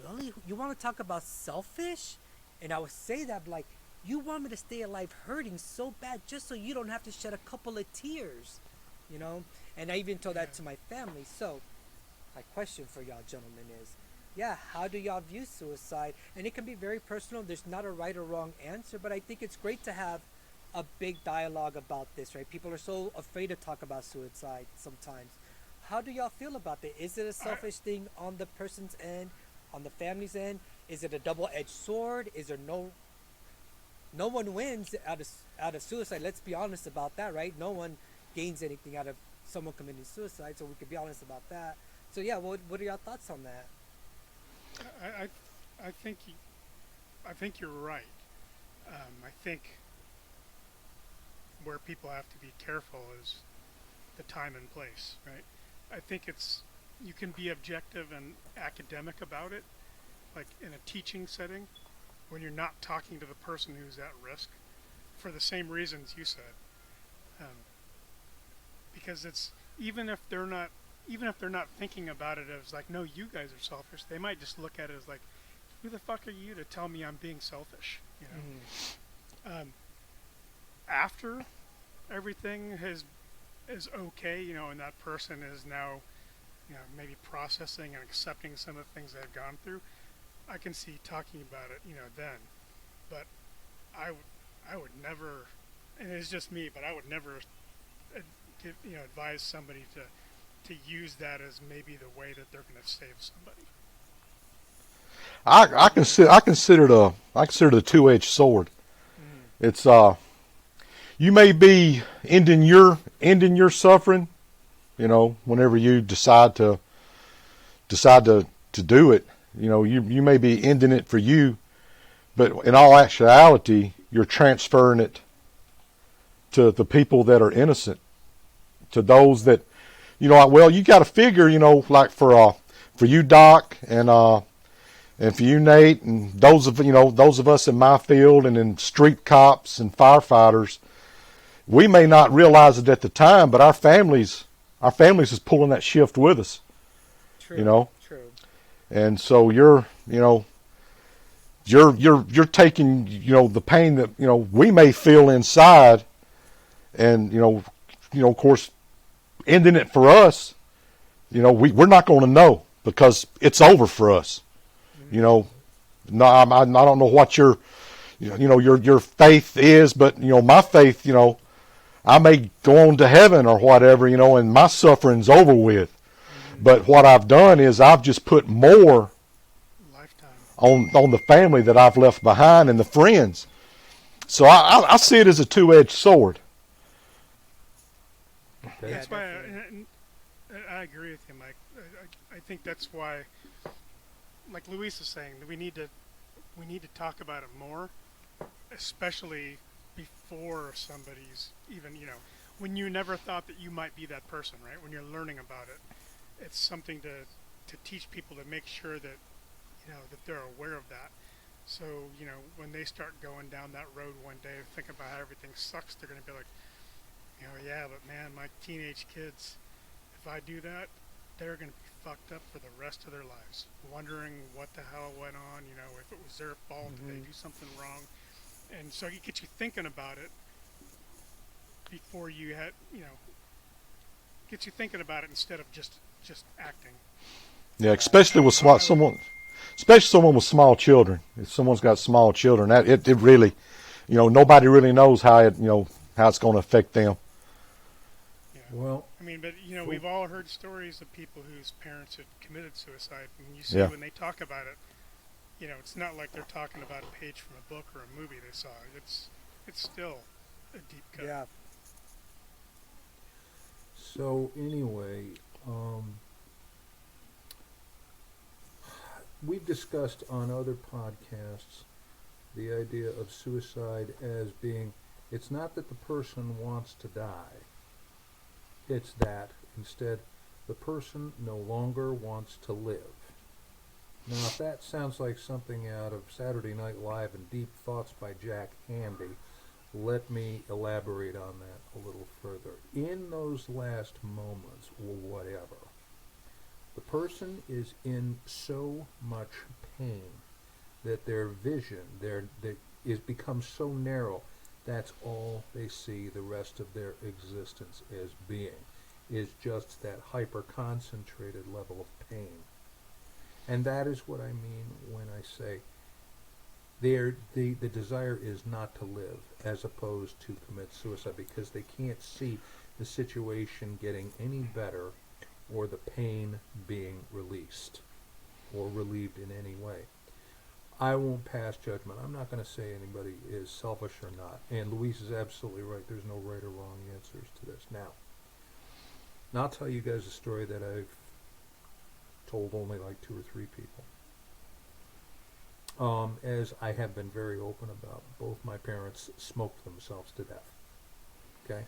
S3: really? You want to talk about selfish? And I would say that, like, you want me to stay alive hurting so bad just so you don't have to shed a couple of tears, And I even told that to my family. So my question for y'all gentlemen is, how do y'all view suicide? And it can be very personal. There's not a right or wrong answer, but I think it's great to have a big dialogue about this, right? People are so afraid to talk about suicide sometimes. How do y'all feel about that? Is it a selfish thing on the person's end, on the family's end? Is it a double-edged sword? Is there no one wins out of suicide? Let's be honest about that, right? No one gains anything out of someone committing suicide, so we could be honest about that. So what are your thoughts on that?
S2: I think you're right. I think where people have to be careful is the time and place, right? I think you can be objective and academic about it, like in a teaching setting, when you're not talking to the person who's at risk, for the same reasons you said. Because even if they're not thinking about it as like, no, you guys are selfish, they might just look at it as like, who the fuck are you to tell me I'm being selfish? After everything is okay, and that person is now, maybe processing and accepting some of the things they've gone through, I can see talking about it, then. But I would never, and it's just me, but I would never, advise somebody to use that as maybe the way that they're going to save somebody.
S4: I consider it a two-edged sword. It's you may be ending your suffering, whenever you decide to do it. You may be ending it for you, but in all actuality, you're transferring it to the people that are innocent, to those that, you got to figure, like for you, Doc, and for you, Nate, and those of us in my field and in street cops and firefighters, we may not realize it at the time, but our families is pulling that shift with us.
S3: True. True.
S4: And so you're taking, the pain that, we may feel inside, and, of course, ending it for us, we're not going to know because it's over for us. No, I don't know what your your faith is, but my faith, I may go on to heaven or whatever, and my suffering's over with. But what I've done is I've just put more
S2: Lifetime.
S4: on the family that I've left behind and the friends. So I see it as a two-edged sword.
S1: Okay.
S2: That's why
S3: definitely.
S2: I agree with you, Mike. I think that's why, like Luis is saying, that we need to talk about it more, especially before somebody's even, when you never thought that you might be that person, right? When you're learning about it, it's something to teach people, to make sure that, that they're aware of that. So, when they start going down that road one day, think about how everything sucks, they're going to be like, yeah, but man, my teenage kids, if I do that, they're going to be fucked up for the rest of their lives, wondering what the hell went on, if it was their fault, did they do something wrong? And so it gets you thinking about it before you had, gets you thinking about it instead of just acting.
S4: Yeah, especially with especially someone with small children. If someone's got small children, that it really, nobody really knows how how it's going to affect them.
S2: Yeah.
S1: Well,
S2: I mean, but we've all heard stories of people whose parents had committed suicide, and you see
S4: Yeah.
S2: when they talk about it, it's not like they're talking about a page from a book or a movie they saw. It's still a deep cut.
S3: Yeah.
S1: so anyway, we've discussed on other podcasts the idea of suicide as being, it's not that the person wants to die, it's that instead the person no longer wants to live. Now, if that sounds like something out of Saturday Night Live and Deep Thoughts by Jack Handy, let me elaborate on that a little further. In those last moments, or whatever, the person is in so much pain that their vision is becomes so narrow, that's all they see the rest of their existence as being, is just that hyper-concentrated level of pain. And that is what I mean when I say the desire is not to live as opposed to commit suicide, because they can't see the situation getting any better or the pain being released or relieved in any way. I won't pass judgment. I'm not going to say anybody is selfish or not. And Luis is absolutely right. There's no right or wrong answers to this. Now I'll tell you guys a story that I've told only like 2 or 3 people. As I have been very open about, both my parents smoked themselves to death. Okay?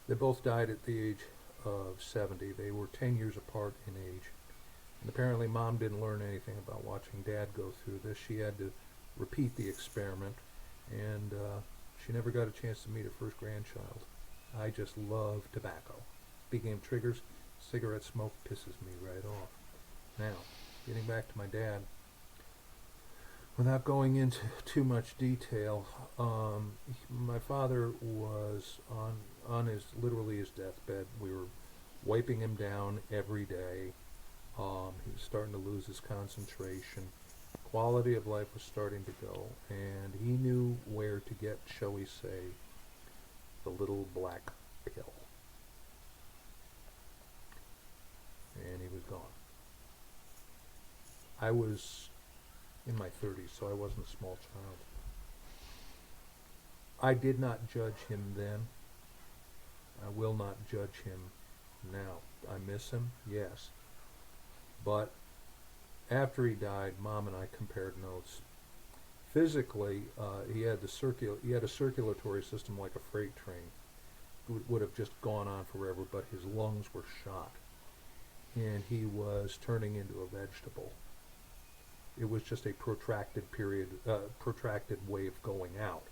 S1: They both died at the age of 70. They were 10 years apart in age. And apparently Mom didn't learn anything about watching Dad go through this. She had to repeat the experiment, and she never got a chance to meet her first grandchild. I just love tobacco. Speaking of triggers, cigarette smoke pisses me right off. Now, getting back to my dad, without going into too much detail, my father was on his literally his deathbed. We were wiping him down every day. He was starting to lose his concentration. Quality of life was starting to go, and he knew where to get, shall we say, the little black pill. And he was gone. I was in my 30s, so I wasn't a small child. I did not judge him then. I will not judge him now. I miss him, yes. But after he died, Mom and I compared notes. Physically, he had a circulatory system like a freight train. It would have just gone on forever, but his lungs were shot, and he was turning into a vegetable. It was just a protracted way of going out.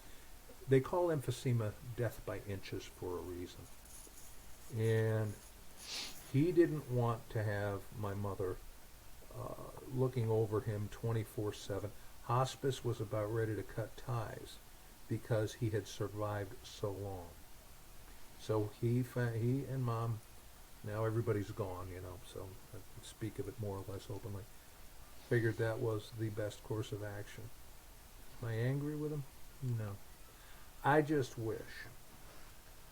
S1: They call emphysema death by inches for a reason. And he didn't want to have my mother looking over him 24/7. Hospice was about ready to cut ties because he had survived so long. So he and Mom, now everybody's gone, so I can speak of it more or less openly, figured that was the best course of action. Am I angry with him? No. I just wish.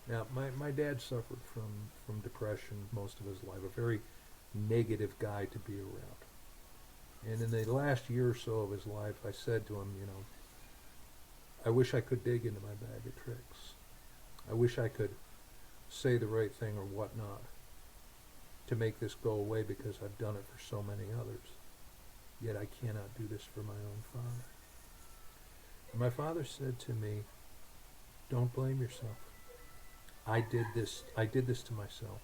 S1: Now, my dad suffered from depression most of his life, a very negative guy to be around. And in the last year or so of his life, I said to him, I wish I could dig into my bag of tricks. I wish I could say the right thing or whatnot to make this go away, because I've done it for so many others. Yet I cannot do this for my own father. And my father said to me, don't blame yourself. I did this to myself.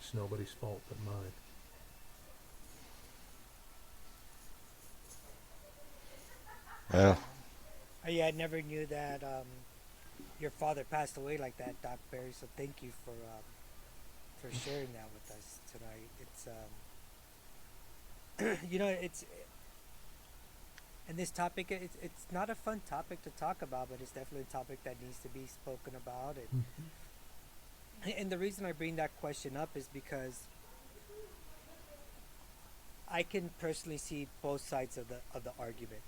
S1: It's nobody's fault but mine.
S4: Yeah.
S3: Yeah, I never knew that your father passed away like that, Doc Barry. So thank you for sharing that with us tonight. It's it's and this topic, it's not a fun topic to talk about, but it's definitely a topic that needs to be spoken about. And the reason I bring that question up is because I can personally see both sides of the argument.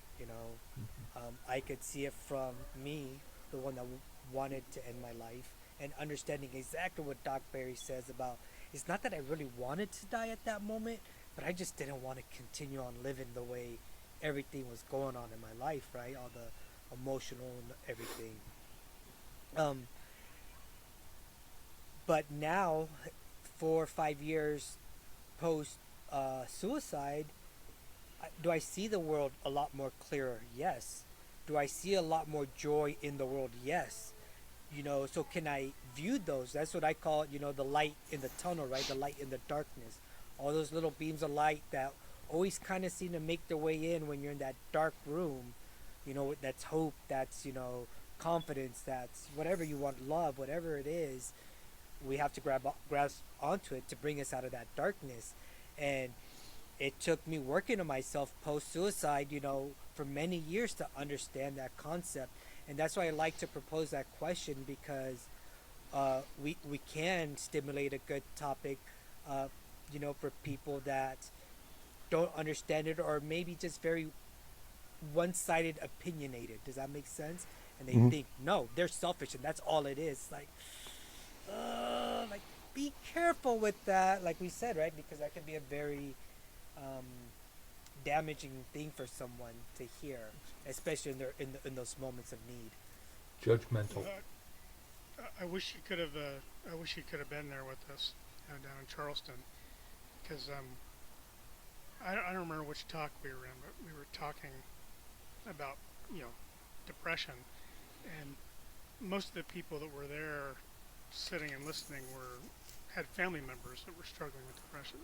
S3: I could see it from me, the one that wanted to end my life, and understanding exactly what Doc Barry says about, it's not that I really wanted to die at that moment, but I just didn't want to continue on living the way everything was going on in my life, right? All the emotional and everything. But now, 4 or 5 years post suicide, do I see the world a lot more clearer? Yes. Do I see a lot more joy in the world? Yes. So can I view those? That's what I call, the light in the tunnel, right? The light in the darkness. All those little beams of light that always kind of seem to make their way in when you're in that dark room. That's hope, that's, confidence, that's whatever you want, love, whatever it is. We have to grasp onto it to bring us out of that darkness. And it took me working on myself post-suicide, for many years to understand that concept. And that's why I like to propose that question, because we can stimulate a good topic, for people that don't understand it, or maybe just very one-sided opinionated. Does that make sense? And they think, no, they're selfish and that's all it is. Like, be careful with that, like we said, right? Because that can be a very damaging thing for someone to hear, especially in those moments of need.
S1: Judgmental.
S2: I wish you could have. I wish you could have been there with us down in Charleston, because I don't remember which talk we were in, but we were talking about depression, and most of the people that were there, sitting and listening, had family members that were struggling with depression.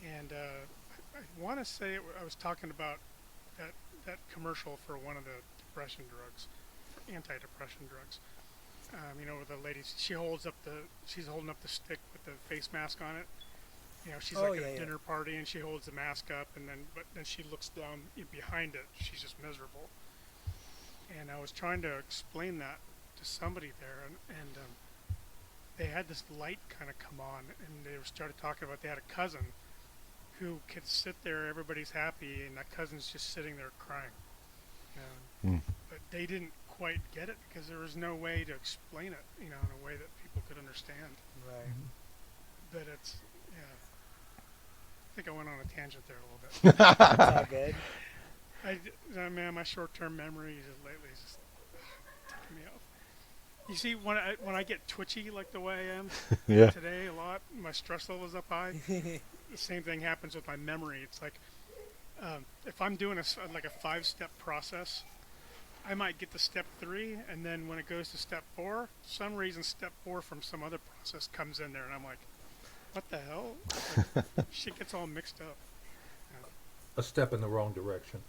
S2: And I want to say I was talking about that commercial for one of the depression drugs, antidepressant drugs. Where the lady, she's holding up the stick with the face mask on it. She's at a dinner party and she holds the mask up, but then she looks down behind it. She's just miserable. And I was trying to explain that to somebody there, and they had this light kind of come on, and they started talking about they had a cousin who could sit there, everybody's happy, and that cousin's just sitting there crying. But they didn't quite get it because there was no way to explain it, in a way that people could understand.
S3: Right.
S2: But it's, I think I went on a tangent there a little bit.
S3: That's all good.
S2: Man, my short-term memory lately is just taking me off. You see, when I get twitchy like the way I am today a lot, my stress level is up high. The same thing happens with my memory. It's like if I'm doing a 5-step process, I might get to step 3, and then when it goes to step 4, for some reason step 4 from some other process comes in there, and I'm like, what the hell? Shit gets all mixed up.
S1: A step in the wrong direction.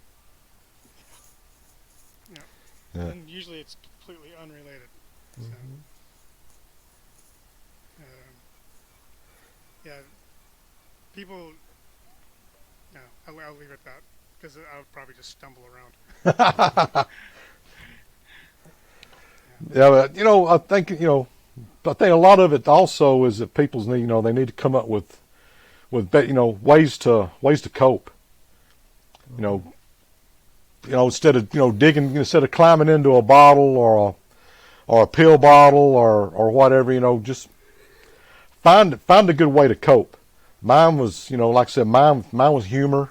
S2: Yeah. And usually it's completely unrelated. So, people. No, I'll leave it at that, because I would probably just stumble around.
S4: Yeah, but I think a lot of it also is that people's need, they need to come up with ways to cope. instead of digging, instead of climbing into a bottle or a pill bottle or whatever, just find a good way to cope. Mine was, like I said, mine was humor.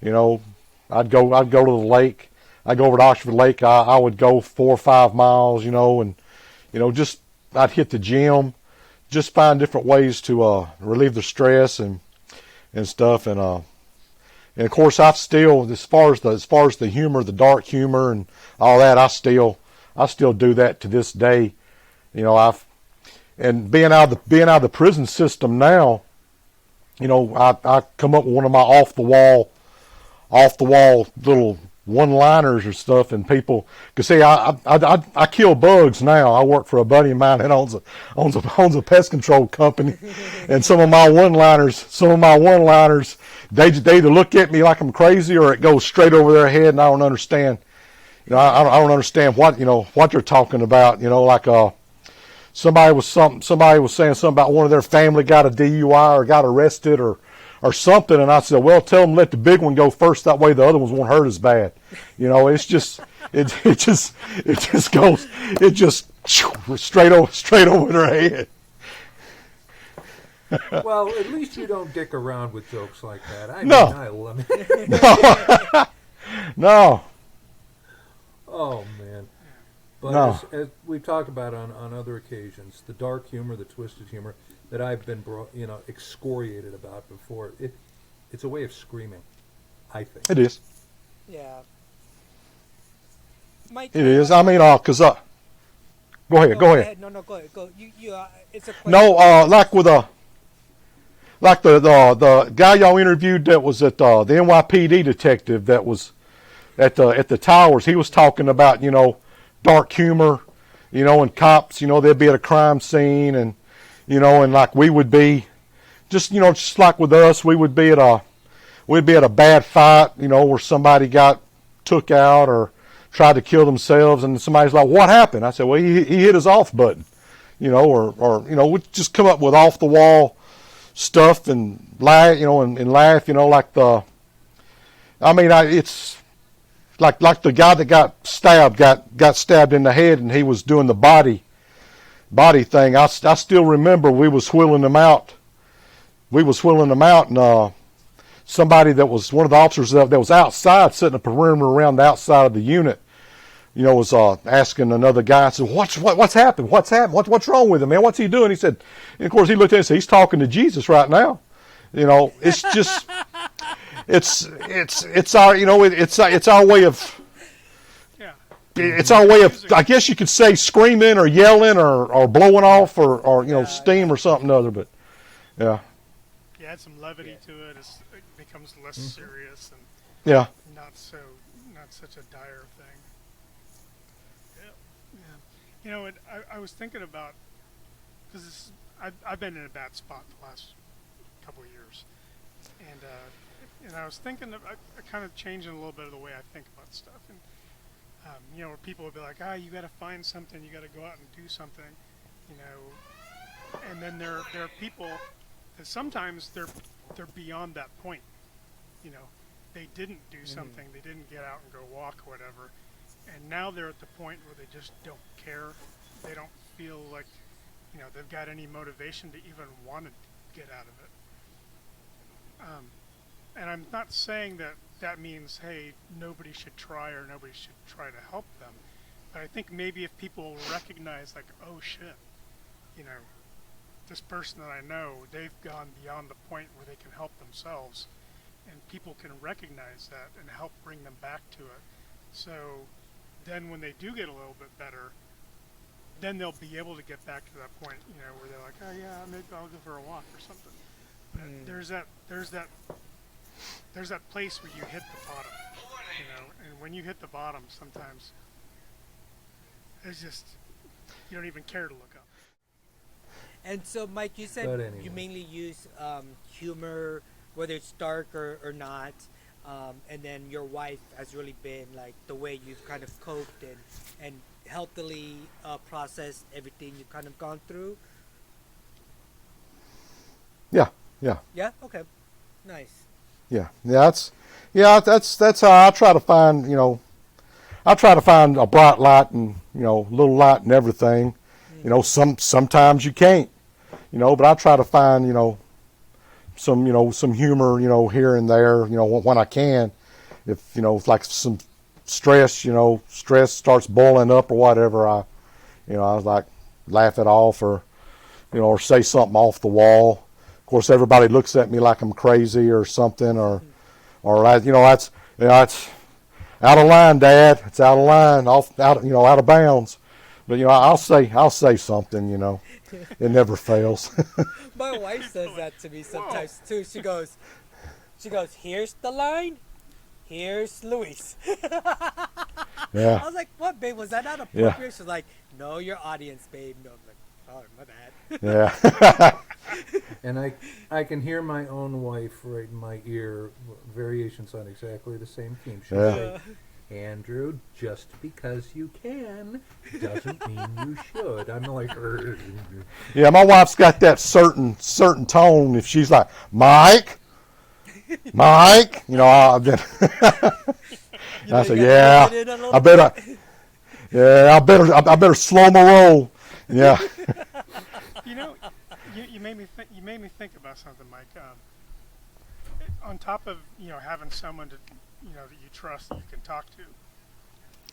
S4: I'd go to the lake. I'd go over to Oxford Lake. I would go 4 or 5 miles, and just I'd hit the gym. Just find different ways to relieve the stress and stuff. And of course, I've still, as far as the humor, the dark humor, and all that, I still do that to this day. And being out of the prison system now, I come up with one of my off the wall little one-liners or stuff, and people, cause see, I kill bugs now. I work for a buddy of mine that owns a pest control company, and some of my one-liners, they either look at me like I'm crazy or it goes straight over their head, and I don't understand. I don't understand what they're talking about. Like somebody was saying something about one of their family got a DUI or got arrested or something, and I said, well, tell them let the big one go first. That way the other ones won't hurt as bad. It's just it just goes straight over their head.
S1: Well, at least you don't dick around with jokes like that. I
S4: No. No.
S1: Oh man. But
S4: No.
S1: as we've talked about on other occasions, the dark humor, the twisted humor that I've been excoriated about before, it's a way of screaming, I think.
S4: It is.
S3: Yeah. Mike,
S4: It is. I mean, cause go ahead. Go ahead.
S3: No, go ahead. Go. You. It's a question.
S4: No, like the guy y'all interviewed that was at the NYPD detective that was at the towers. He was talking about dark humor, and cops. They'd be at a crime scene and and like we would be, just like with us, we'd be at a bad fight, where somebody got took out or tried to kill themselves, and somebody's like, "What happened?" I said, "Well, he hit his off button," or we'd just come up with off the wall stuff and laugh, and laugh, like it's like the guy that got stabbed in the head, and he was doing the body thing. I still remember we was wheeling him out, and somebody that was one of the officers that was outside, setting a perimeter around the outside of the unit, was asking another guy. I said, "What's happened? What's happened? What's wrong with him, man? What's he doing?" He said, and of course he looked at it and said, "He's talking to Jesus right now." It's just, it's our, it's our way of.
S2: Yeah.
S4: It's our way of, I guess you could say, screaming or yelling or blowing off or steam or something other. But yeah.
S2: You add some levity to it, it becomes less serious and
S4: Yeah.
S2: not such a dire thing. Yeah. I was thinking about, because I've been in a bad spot the last couple of years, and I was thinking of I kind of changing a little bit of the way I think about stuff, and where people would be like, you got to find something, you got to go out and do something, and then there are people that sometimes they're beyond that point, they didn't do something, they didn't get out and go walk or whatever, and now they're at the point where they just don't care, they don't feel like they've got any motivation to even want to get out of it. And I'm not saying that means, hey, nobody should try or nobody should try to help them. But I think maybe if people recognize, like, oh shit, this person that I know, they've gone beyond the point where they can help themselves, and people can recognize that and help bring them back to it. So then when they do get a little bit better, then they'll be able to get back to that point, where they're like, oh yeah, maybe I'll go for a walk or something. But there's that place where you hit the bottom, and when you hit the bottom, sometimes it's just, you don't even care to look up.
S3: And so, Mike, you said
S1: But anyway.
S3: you mainly use humor, whether it's dark or not, and then your wife has really been like the way you've kind of coped and healthily processed everything you've kind of gone through.
S4: Yeah.
S3: Yeah. Okay. Nice.
S4: Yeah, that's how I try to find, I try to find a bright light and, little light and everything. Sometimes you can't, but I try to find, some humor, here and there, when I can. If, if like some stress starts boiling up or whatever, I was like laugh it off or say something off the wall. Of course, everybody looks at me like I'm crazy or something, or that's out of line, Dad. It's out of line, out of bounds. But I'll say something. It never fails.
S3: My wife says that to me sometimes too. She goes, here's the line, here's Luis.
S4: Yeah.
S3: I was like, what, babe? Was that not appropriate?
S4: Yeah.
S3: She's like, no, your audience, babe. No, I'm like, oh, my bad.
S4: Yeah.
S1: And I can hear my own wife right in my ear, variations on exactly the same theme. She'll
S4: Yeah.
S1: say, Andrew, just because you can doesn't mean you should. I'm like,
S4: Yeah, my wife's got that certain tone. If she's like, Mike, I say, yeah, I better slow my roll. Yeah.
S2: You made me think about something, Mike. On top of having someone that you trust that you can talk to,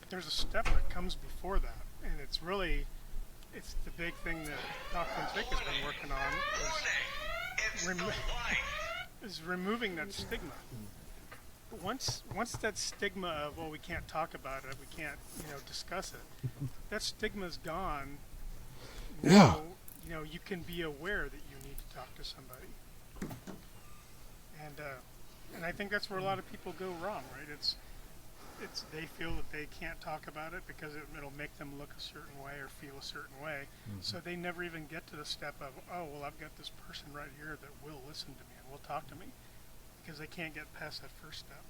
S2: there's a step that comes before that, and it's the big thing that Dr. Fonseca has been working on is removing that stigma. Once that stigma of, well, we can't talk about it, we can't discuss it, that stigma's gone.
S4: Yeah.
S2: Now, you can be aware that you need to talk to somebody, and I think that's where a lot of people go wrong, right? It's they feel that they can't talk about it because it'll make them look a certain way or feel a certain way, so they never even get to the step of, oh, well, I've got this person right here that will listen to me and will talk to me, because they can't get past that first step.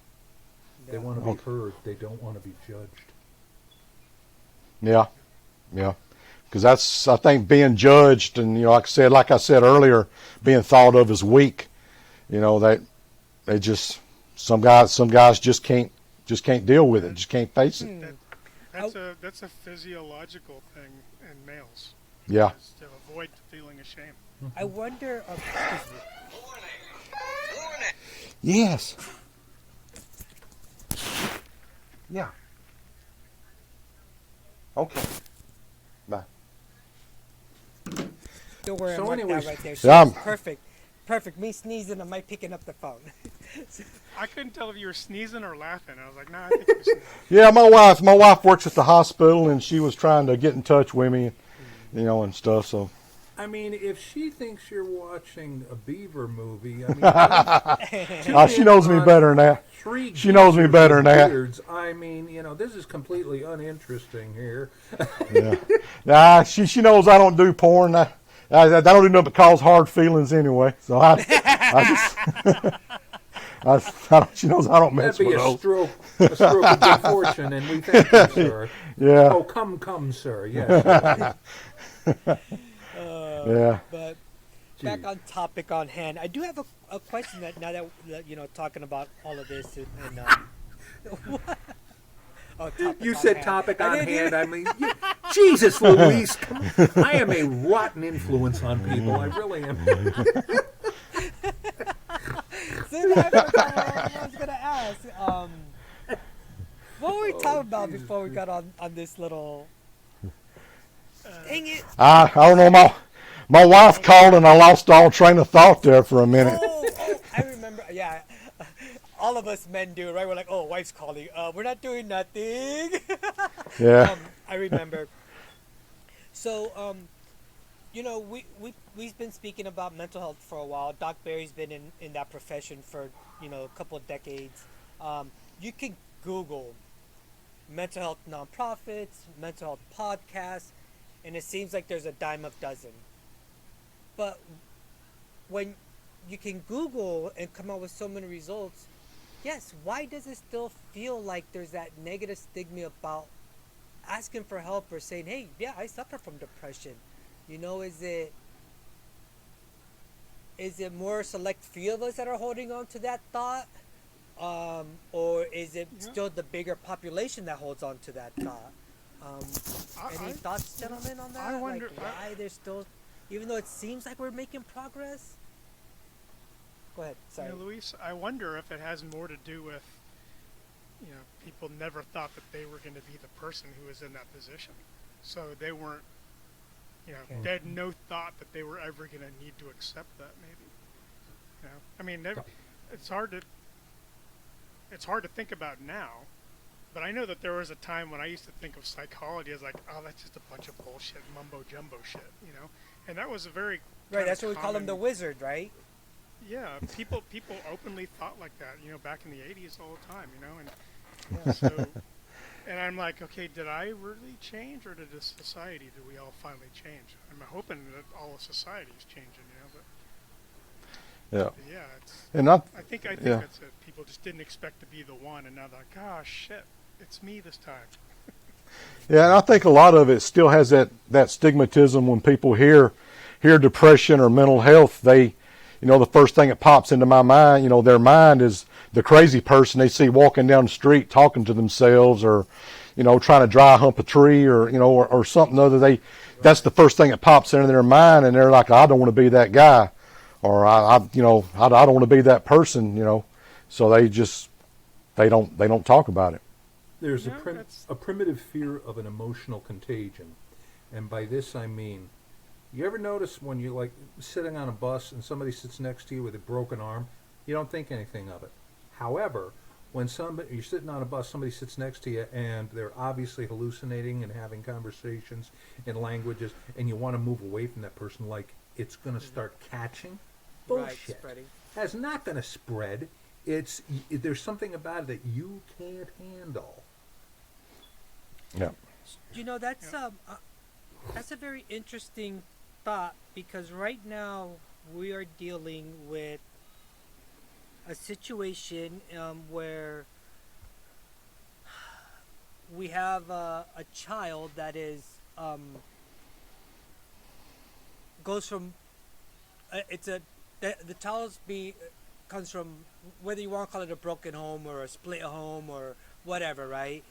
S1: they want to be heard. They don't want to be judged.
S4: Yeah. Because that's, I think, being judged, and like I said earlier, being thought of as weak. That they just some guys just can't deal with it, just can't face it.
S2: That's a physiological thing in males.
S4: Yeah.
S2: Is to avoid the feeling of shame.
S3: I wonder. Excuse me.
S4: Yes. Yeah. Okay. Bye.
S3: Don't worry,
S1: So
S3: I marked
S1: anyways-
S3: that right there.
S4: Yeah,
S3: She's perfect. Me sneezing, am I picking up the phone?
S2: I couldn't tell if you were sneezing or laughing. I was like, nah, I think you're sneezing.
S4: Yeah, my wife works at the hospital, and she was trying to get in touch with me, and stuff. So.
S1: I mean, if she thinks you're watching a beaver movie, I mean,
S4: She knows me better than that.
S1: three
S4: She knows me
S1: geezers
S4: better
S1: with
S4: than that.
S1: beards. I mean, this is completely uninteresting here.
S4: Yeah. Nah, she knows I don't do porn. I don't do nothing but cause hard feelings anyway. So she knows I don't mess
S1: That'd be
S4: with
S1: a
S4: those.
S1: stroke of good fortune, and we thank you, sir.
S4: Yeah.
S1: Oh, come, sir. Yes.
S4: Yeah.
S3: But back on topic on hand, I do have a question that now that talking about all of this and oh, topic
S1: You
S3: on
S1: said
S3: hand.
S1: topic
S3: I
S1: on
S3: didn't-
S1: hand. I mean, Jesus, Louise. I am a rotten influence on people. I really am.
S3: See, I forgot what I was gonna ask. What were we talking about
S1: Jesus
S3: before we got on this little? Dang it!
S4: I don't know. My wife called, and I lost all train of thought there for a minute.
S3: Oh, I remember. Yeah, all of us men do, right? We're like, oh, wife's calling. We're not doing nothing.
S4: Yeah.
S3: I remember. So, we've been speaking about mental health for a while. Doc Barry's been in that profession for a couple of decades. You can Google mental health nonprofits, mental health podcasts, and it seems like there's a dime a dozen. But when you can Google and come up with so many results, yes, why does it still feel like there's that negative stigma about asking for help or saying, hey, yeah, I suffer from depression? Is it is it more select few of us that are holding on to that thought, or is it
S2: Yeah.
S3: still the bigger population that holds on to that thought? Um, any
S2: I
S3: thoughts, gentlemen, on that?
S2: I wonder.
S3: Like why there's still, even though it seems like we're making progress. Go ahead.
S2: You
S3: Sorry.
S2: know, Luis, I wonder if it has more to do with, people never thought that they were going to be the person who was in that position. So they weren't,
S3: Okay.
S2: they had no thought that they were ever going to need to accept that, maybe. I mean, it's hard to, it's hard to think about now, but I know that there was a time when I used to think of psychology as like, oh, that's just a bunch of bullshit, mumbo jumbo shit. And that was a very
S3: Right.
S2: kinda
S3: That's what we call him, the
S2: common.
S3: wizard, right?
S2: Yeah, people openly thought like that, back in the '80s all the time, and
S3: Yeah.
S2: so, and I'm like, okay, did I really change, or did the society, did we all finally change? I'm hoping that all of society is changing,
S4: Yeah.
S2: but yeah, it's.
S4: And
S2: I think
S4: yeah.
S2: that's it. People just didn't expect to be the one, and now they're like, gosh, shit, it's me this time.
S4: Yeah, and I think a lot of it still has that stigmatism when people hear depression or mental health. They, the first thing that pops into my mind, their mind is the crazy person they see walking down the street talking to themselves, or, trying to dry hump a tree, or or something other. That's the first thing that pops into their mind, and they're like, I don't want to be that guy, or I don't want to be that person, So they don't talk about it.
S1: There's
S2: Yeah, that's.
S1: a primitive fear of an emotional contagion. And by this I mean, you ever notice when you're like sitting on a bus and somebody sits next to you with a broken arm, you don't think anything of it. However, when you're sitting on a bus, somebody sits next to you and they're obviously hallucinating and having conversations in languages, and you want to move away from that person like it's going to start catching.
S3: Right.
S1: Bullshit.
S3: Spreading.
S1: That's not going to spread. There's something about it that you can't handle.
S4: Yeah.
S3: That's a very interesting thought, because right now we are dealing with a situation where we have a child that is goes from it's a the child's be comes from, whether you want to call it a broken home or a split home or whatever, right?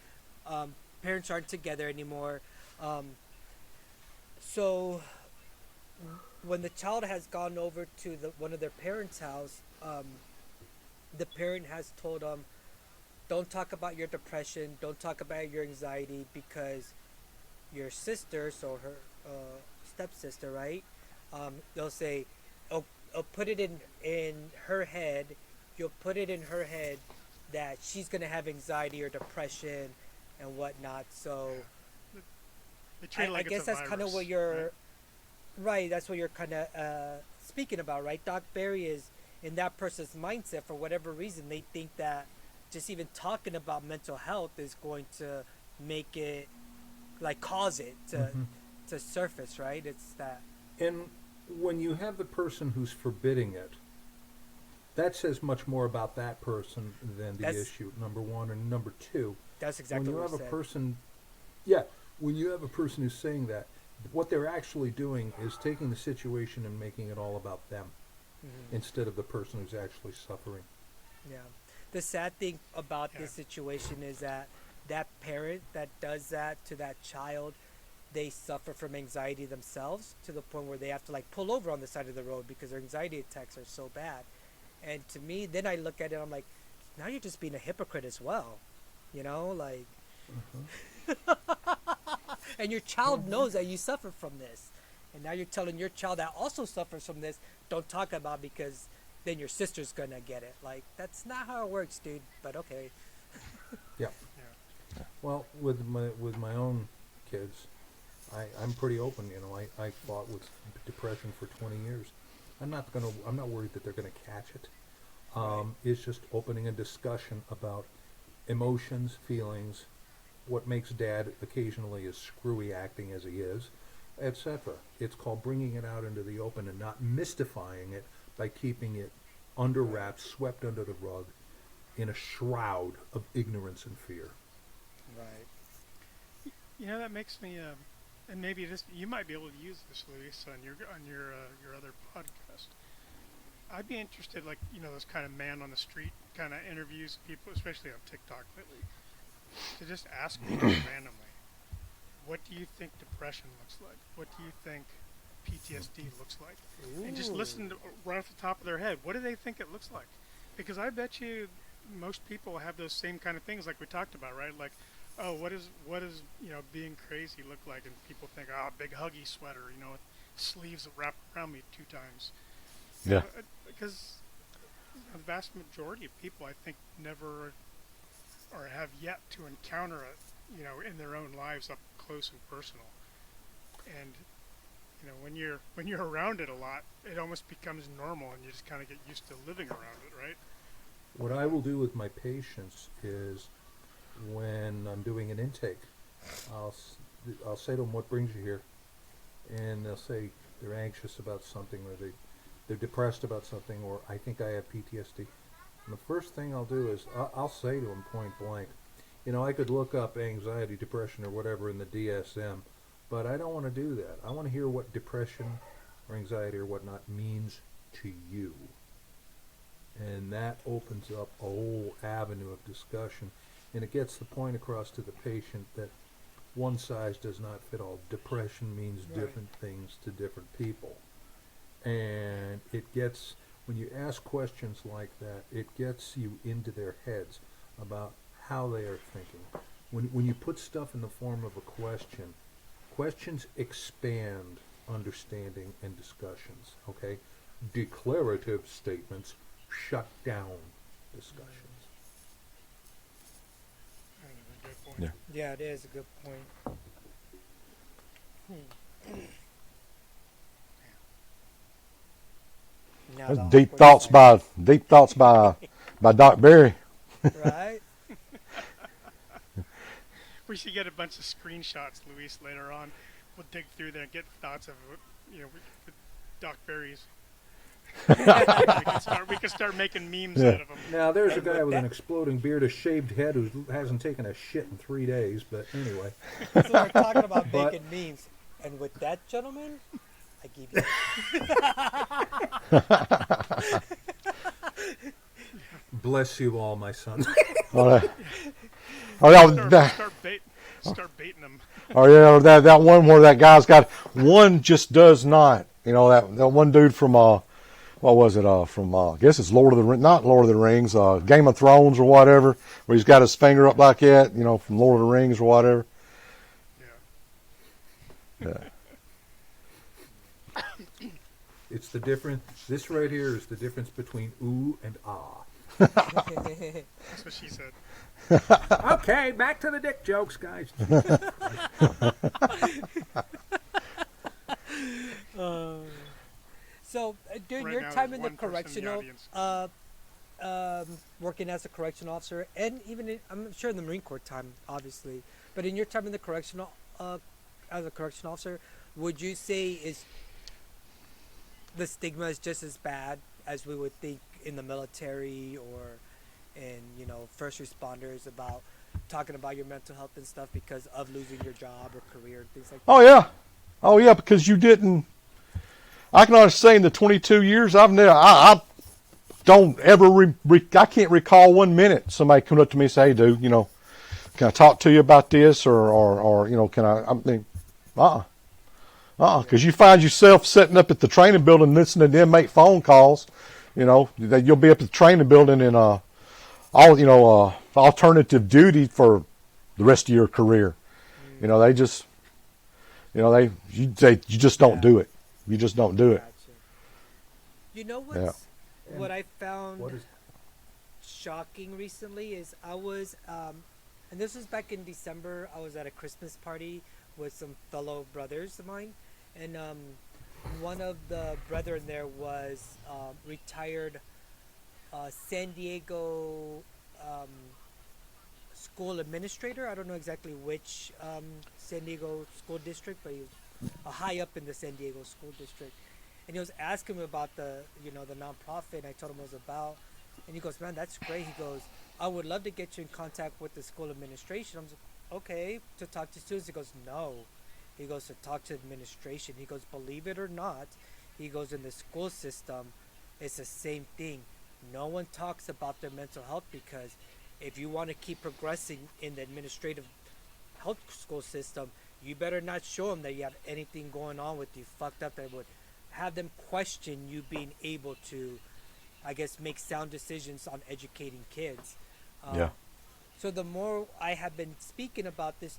S3: Parents aren't together anymore. So when the child has gone over to one of their parents' house, the parent has told them, don't talk about your depression, don't talk about your anxiety, because your sister, so her stepsister, right? They'll say, oh, put it in her head. You'll put it in her head that she's gonna have anxiety or depression and whatnot. So
S2: They treat it like
S3: I guess
S2: it's a
S3: that's kind of
S2: virus,
S3: what you're right. That's what you're kind of speaking about, right? Doc Barry is in that person's mindset. For whatever reason, they think that just even talking about mental health is going to make it, like, cause it to surface, right? It's that.
S1: And when you have the person who's forbidding it, that says much more about that person than the issue, number one. And number two,
S3: That's exactly
S1: when you
S3: what
S1: have
S3: we
S1: a
S3: said.
S1: person, yeah, when you have a person who's saying that, what they're actually doing is taking the situation and making it all about them instead of the person who's actually suffering.
S3: Yeah. The sad thing about
S2: Yeah.
S3: this situation is that that parent that does that to that child, they suffer from anxiety themselves, to the point where they have to, like, pull over on the side of the road because their anxiety attacks are so bad. And to me, then I look at it, I'm like, now you're just being a hypocrite as well, like. And your child knows that you suffer from this, and now you're telling your child that also suffers from this, don't talk about, because then your sister's gonna get it. Like, that's not how it works, dude. But okay.
S1: Yeah.
S2: Yeah.
S1: Well, with my own kids, I'm pretty open. I fought with depression for 20 years. I'm not worried that they're gonna catch it. It's just opening a discussion about emotions, feelings, what makes Dad occasionally as screwy acting as he is, etc. It's called bringing it out into the open and not mystifying it by keeping it under wraps, swept under the rug, in a shroud of ignorance and fear.
S3: Right.
S2: That makes me, and maybe you might be able to use this, Luis, on your other podcast. I'd be interested, like, those kind of man on the street kind of interviews, people, especially on TikTok lately, to just ask people randomly, what do you think depression looks like? What do you think PTSD looks like? And just listen to, right off the top of their head, what do they think it looks like? Because I bet you most people have those same kind of things, like we talked about, right? Like, oh, what is being crazy look like? And people think, oh, big huggy sweater, with sleeves that wrap around me 2 times.
S4: Yeah.
S2: Because the vast majority of people, I think, never or have yet to encounter it, in their own lives up close and personal. And when you're around it a lot, it almost becomes normal, and you just kind of get used to living around it, right?
S1: What I will do with my patients is, when I'm doing an intake, I'll say to them, what brings you here? And they'll say they're anxious about something, or they're depressed about something, or I think I have PTSD. And the first thing I'll do is I'll say to them point blank, I could look up anxiety, depression, or whatever in the DSM, but I don't want to do that. I want to hear what depression or anxiety or whatnot means to you. And that opens up a whole avenue of discussion, and it gets the point across to the patient that one size does not fit all. Depression means different things to different people. And it gets, when you ask questions like that, it gets you into their heads about how they are thinking. When you put stuff in the form of a question, questions expand understanding and discussions, okay? Declarative statements shut down discussions.
S2: That's a good point.
S4: Yeah.
S3: Yeah, it is a good point. Now
S4: That's
S3: the
S4: deep
S3: awkward
S4: thoughts by Doc Berry.
S3: part. Right?
S2: We should get a bunch of screenshots, Luis, later on. We'll dig through there and get thoughts of, Doc Berries. we can start making memes out of them.
S1: Now, there's a guy with an exploding beard, a shaved head, who hasn't taken a shit in 3 days, but anyway.
S3: So we're talking about
S1: But-
S3: making memes. And with that, gentlemen, I give you.
S1: Bless you all, my sons.
S4: All right. Oh, yeah,
S2: Start baiting them.
S4: or that one where that guy's got one just does not. That one dude from what was it? From I guess it's not Lord of the Rings, Game of Thrones or whatever, where he's got his finger up like that. From Lord of the Rings or whatever.
S2: Yeah.
S4: Yeah.
S1: It's the difference. This right here is the difference between ooh and ah.
S2: That's what she said.
S1: Okay, back to the dick jokes, guys.
S3: So during
S2: Right
S3: your
S2: now,
S3: time
S2: there's
S3: in the
S2: one person in the
S3: correctional,
S2: audience.
S3: working as a correctional officer, and I'm sure in the Marine Corps time, obviously, but in your time in the correctional, as a correctional officer, would you say is the stigma is just as bad as we would think in the military or in first responders about talking about your mental health and stuff because of losing your job or career and things like that?
S4: Oh yeah, because you didn't. I can honestly say in the 22 years I've never, I don't ever, I can't recall 1 minute somebody come up to me and say, hey, dude, can I talk to you about this, or can I mean, because you find yourself sitting up at the training building listening to them make phone calls, that you'll be up at the training building in alternative duty for the rest of your career. They just, you just don't do it. You just don't do it.
S3: Gotcha. You know what's what I found
S1: What is
S3: shocking recently is I was, and this was back in December. I was at a Christmas party with some fellow brothers of mine, and one of the brethren there was retired San Diego school administrator. I don't know exactly which San Diego school district, but he was high up in the San Diego school district. And he was asking me about the nonprofit, and I told him what it was about. And he goes, man, that's great. He goes, I would love to get you in contact with the school administration. I'm like, okay, to talk to students? He goes, no. He goes, to talk to administration. He goes, believe it or not, he goes, in the school system, it's the same thing. No one talks about their mental health because if you want to keep progressing in the administrative health school system, you better not show them that you have anything going on with you fucked up that would have them question you being able to, I guess, make sound decisions on educating kids.
S4: Yeah.
S3: So the more I have been speaking about this,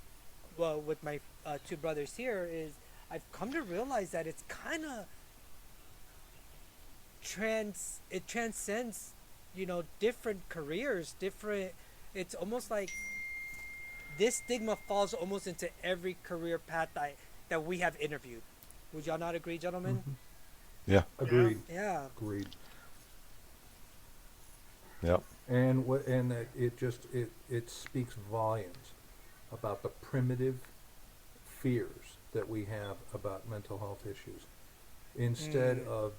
S3: well, with my two brothers here, is I've come to realize that it's kind of it transcends, different careers, different. It's almost like this stigma falls almost into every career path that we have interviewed. Would y'all not agree, gentlemen?
S4: Yeah.
S1: Agreed.
S3: Yeah.
S1: Agreed.
S4: Yep.
S1: And that it speaks volumes about the primitive fears that we have about mental health issues. Instead of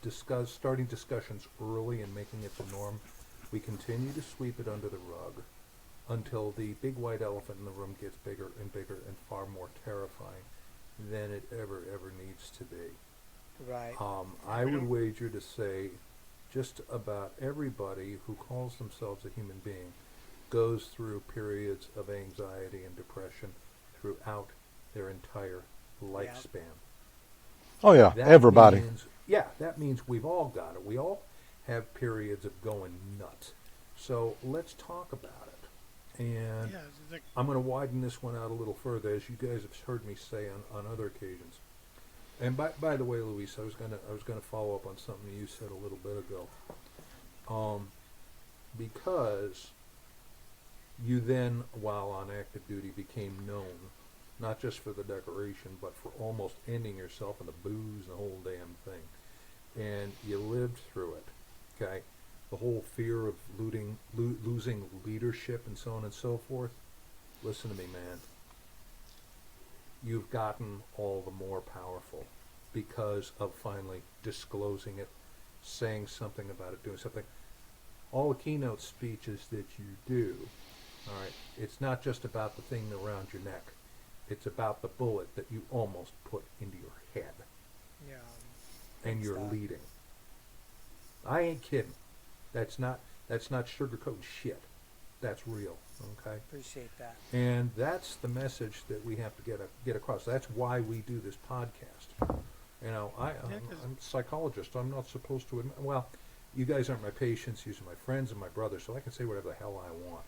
S1: starting discussions early and making it the norm, we continue to sweep it under the rug until the big white elephant in the room gets bigger and bigger and far more terrifying than it ever needs to be.
S3: Right.
S1: I would wager to say just about everybody who calls themselves a human being goes through periods of anxiety and depression throughout their entire lifespan.
S4: Oh yeah,
S1: That
S4: everybody.
S1: that means we've all got it. We all have periods of going nuts. So let's talk about it. And
S2: Yeah,
S1: I'm going to widen this one out a little further, as you guys have heard me say on other occasions. And by the way, Luis, I was gonna follow up on something you said a little bit ago. Because you then, while on active duty, became known not just for the decoration, but for almost ending yourself in the booze, the whole damn thing. And you lived through it. Okay, the whole fear of losing leadership and so on and so forth. Listen to me, man. You've gotten all the more powerful because of finally disclosing it, saying something about it, doing something. All the keynote speeches that you do, all right, it's not just about the thing around your neck. It's about the bullet that you almost put into your head.
S3: Yeah.
S1: And you're
S3: Stop.
S1: leading. I ain't kidding. That's not sugarcoating shit. That's real. Okay.
S3: Appreciate that.
S1: And that's the message that we have to get across. That's why we do this podcast. I'm a psychologist. I'm not supposed to admit. Well, you guys aren't my patients. You're my friends and my brothers, so I can say whatever the hell I want.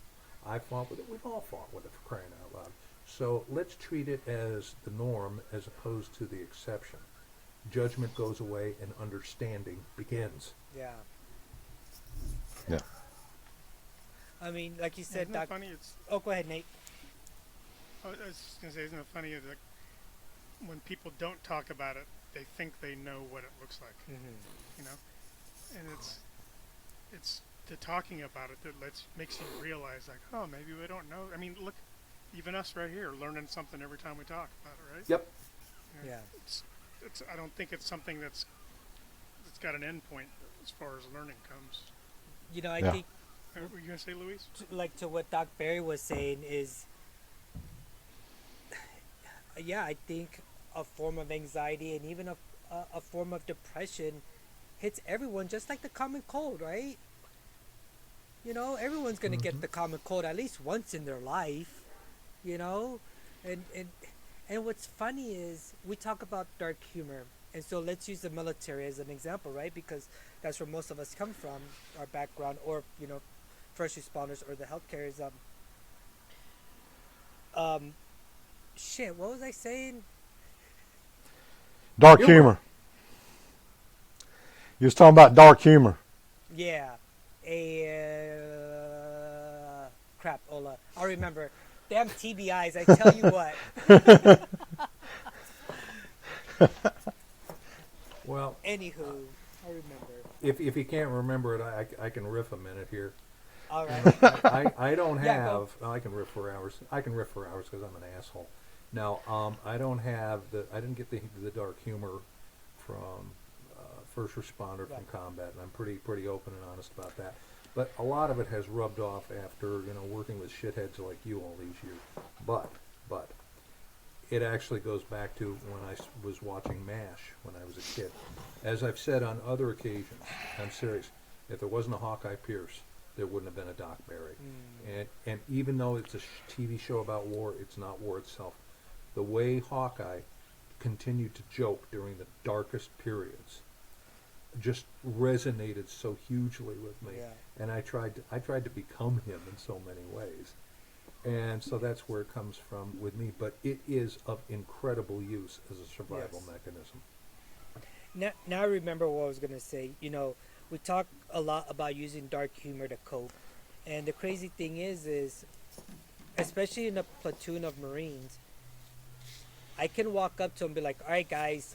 S1: I fought with it. We've all fought with it, for crying out loud. So let's treat it as the norm as opposed to the exception. Judgment goes away and understanding begins.
S3: Yeah.
S4: Yeah.
S3: I mean, like you said,
S2: isn't it
S3: Doc.
S2: funny? It's
S3: Oh, go ahead, Nate.
S2: I was just gonna say, isn't it funny that when people don't talk about it, they think they know what it looks like,
S3: Mm-hmm.
S2: and it's the talking about it that makes you realize, like, oh, maybe we don't know. I mean, look, even us right here, learning something every time we talk about it, right?
S1: Yep.
S3: Yeah.
S2: It's I don't think it's something that's got an end point as far as learning comes.
S3: I
S4: Yeah.
S3: think,
S2: Were you gonna say, Luis?
S3: to what Doc Barry was saying is, yeah, I think a form of anxiety and even a form of depression hits everyone just like the common cold, right? Everyone's gonna get the common cold at least once in their life, and what's funny is we talk about dark humor, and so let's use the military as an example, right? Because that's where most of us come from, our background, or first responders or the healthcare is shit, what was I saying?
S4: Dark humor. You was talking about dark humor.
S3: Yeah. Crap, Ola. I'll remember. Damn TBIs, I tell you what.
S1: Well,
S3: Anywho, I'll remember.
S1: if you can't remember it, I can riff a minute here.
S3: All right.
S1: I don't
S3: Yeah, go.
S1: have. I can riff for hours. I can riff for hours because I'm an asshole. Now, I don't have I didn't get the dark humor from first responder from
S3: Right.
S1: combat, and I'm pretty open and honest about that. But a lot of it has rubbed off after working with shitheads like you all these years. But it actually goes back to when I was watching MASH when I was a kid. As I've said on other occasions, I'm serious. If there wasn't a Hawkeye Pierce, there wouldn't have been a Doc Berry. And even though it's a TV show about war, it's not war itself. The way Hawkeye continued to joke during the darkest periods just resonated so hugely with me.
S3: Yeah.
S1: And I tried to become him in so many ways. And so that's where it comes from with me. But it is of incredible use as a survival
S3: Yes.
S1: mechanism.
S3: Now I remember what I was gonna say. You know, we talk a lot about using dark humor to cope, and the crazy thing is especially in a platoon of Marines, I can walk up to them and be like, "All right, guys,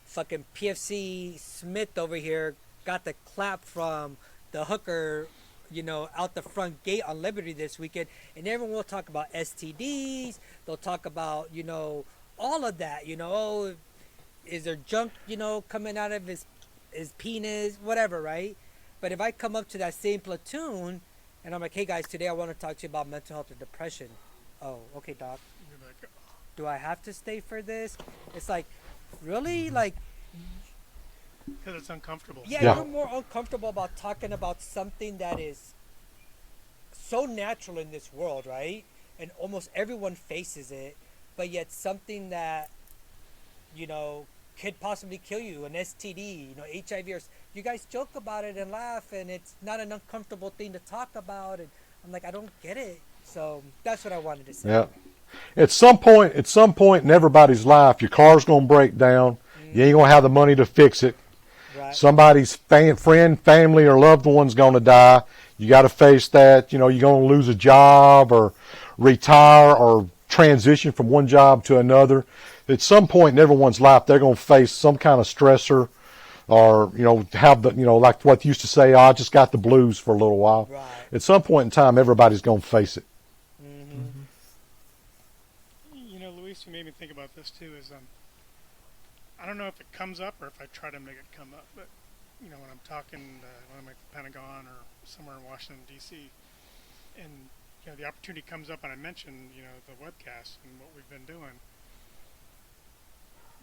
S3: fucking PFC Smith over here got the clap from the hooker, you know, out the front gate on Liberty this weekend," and everyone will talk about STDs. They'll talk about, you know, all of that. You know, oh, is there junk, you know, coming out of his penis, whatever, right? But if I come up to that same platoon and I'm like, "Hey guys, today I want to talk to you about mental health or depression." "Oh, okay, doc.
S2: You're like,
S3: Do I have to stay for this?" It's like, really? Like,
S2: because it's uncomfortable.
S3: yeah,
S4: Yeah.
S3: you're more uncomfortable about talking about something that is so natural in this world, right? And almost everyone faces it, but yet something that, you know, could possibly kill you, an STD, you know, HIV, or you guys joke about it and laugh, and it's not an uncomfortable thing to talk about. And I'm like, I don't get it. So that's what I wanted to say.
S4: Yeah. At some point in everybody's life, your car's going to break down. You ain't going to have the money to fix it.
S3: Right.
S4: Somebody's friend, family, or loved one's going to die. You got to face that. You know, you're going to lose a job or retire or transition from one job to another. At some point in everyone's life, they're going to face some kind of stressor, or, you know, have the, you know, like what you used to say, "Oh, I just got the blues for a little while."
S3: Right.
S4: At some point in time, everybody's going to face it.
S2: You know, Luis, you made me think about this too. Is I don't know if it comes up or if I try to make it come up, but you know, when I'm talking, when I'm at the Pentagon or somewhere in Washington D.C., and you know, the opportunity comes up, and I mention, you know, the webcast and what we've been doing.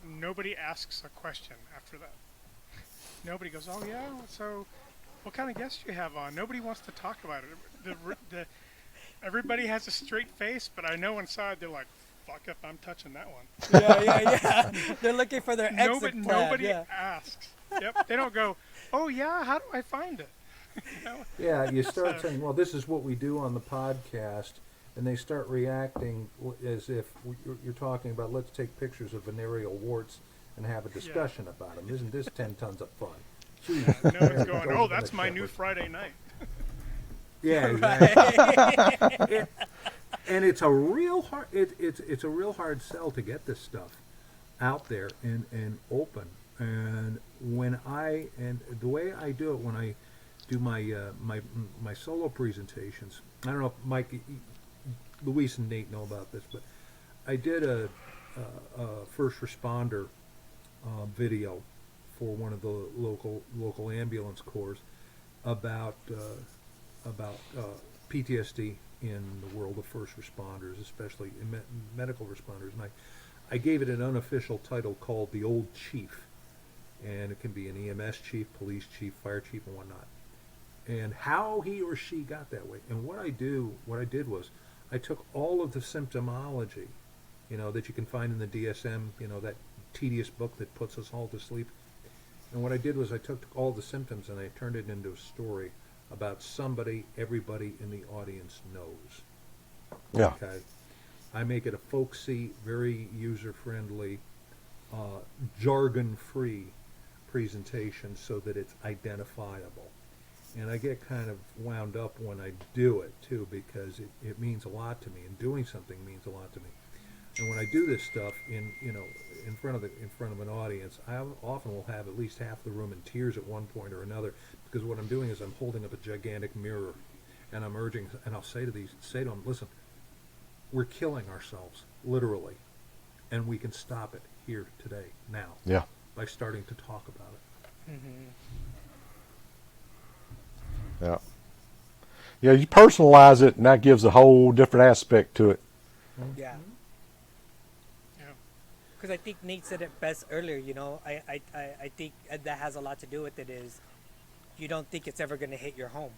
S2: Nobody asks a question after that. Nobody goes, "Oh yeah, so what kind of guests do you have on?" Nobody wants to talk about it. Everybody has a straight face, but I know inside they're like, "Fuck if I'm touching that one."
S3: Yeah. They're looking for their exit plan.
S2: Nobody
S3: Yeah.
S2: asks. Yep. They don't go, "Oh yeah, how do I find it?" You know?
S1: Yeah, you start saying, well, this is what we do on the podcast, and they start reacting as if you're talking about, let's take pictures of venereal warts and have a discussion about them. Isn't this 10 tons of fun? Jeez.
S2: No one's going, "Oh, that's my new Friday night."
S1: Yeah, exactly. And it's a real hard it's a real hard sell to get this stuff out there and open. And the way I do it when I do my solo presentations, I don't know if Mike, Luis, and Nate know about this, but I did a first responder video for one of the local ambulance corps about PTSD in the world of first responders, especially in medical responders. And I gave it an unofficial title called "The Old Chief," and it can be an EMS chief, police chief, fire chief, and whatnot. And how he or she got that way. And what I did was I took all of the symptomology, you know, that you can find in the DSM, you know, that tedious book that puts us all to sleep. And what I did was I took all the symptoms and I turned it into a story about somebody everybody in the audience knows.
S4: Yeah.
S1: Okay. I make it a folksy, very user-friendly, jargon-free presentation so that it's identifiable. And I get kind of wound up when I do it too, because it means a lot to me, and doing something means a lot to me. And when I do this stuff in front of an audience, I often will have at least half the room in tears at one point or another, because what I'm doing is I'm holding up a gigantic mirror, and I'm urging, and I'll say to them, listen, we're killing ourselves, literally, and we can stop it here today, now,
S4: Yeah.
S1: by starting to talk about it.
S4: Yeah. Yeah, you personalize it, and that gives a whole different aspect to it.
S3: Yeah. because I think Nate said it best earlier. You know, I think that has a lot to do with it. Is you don't think it's ever going to hit your home,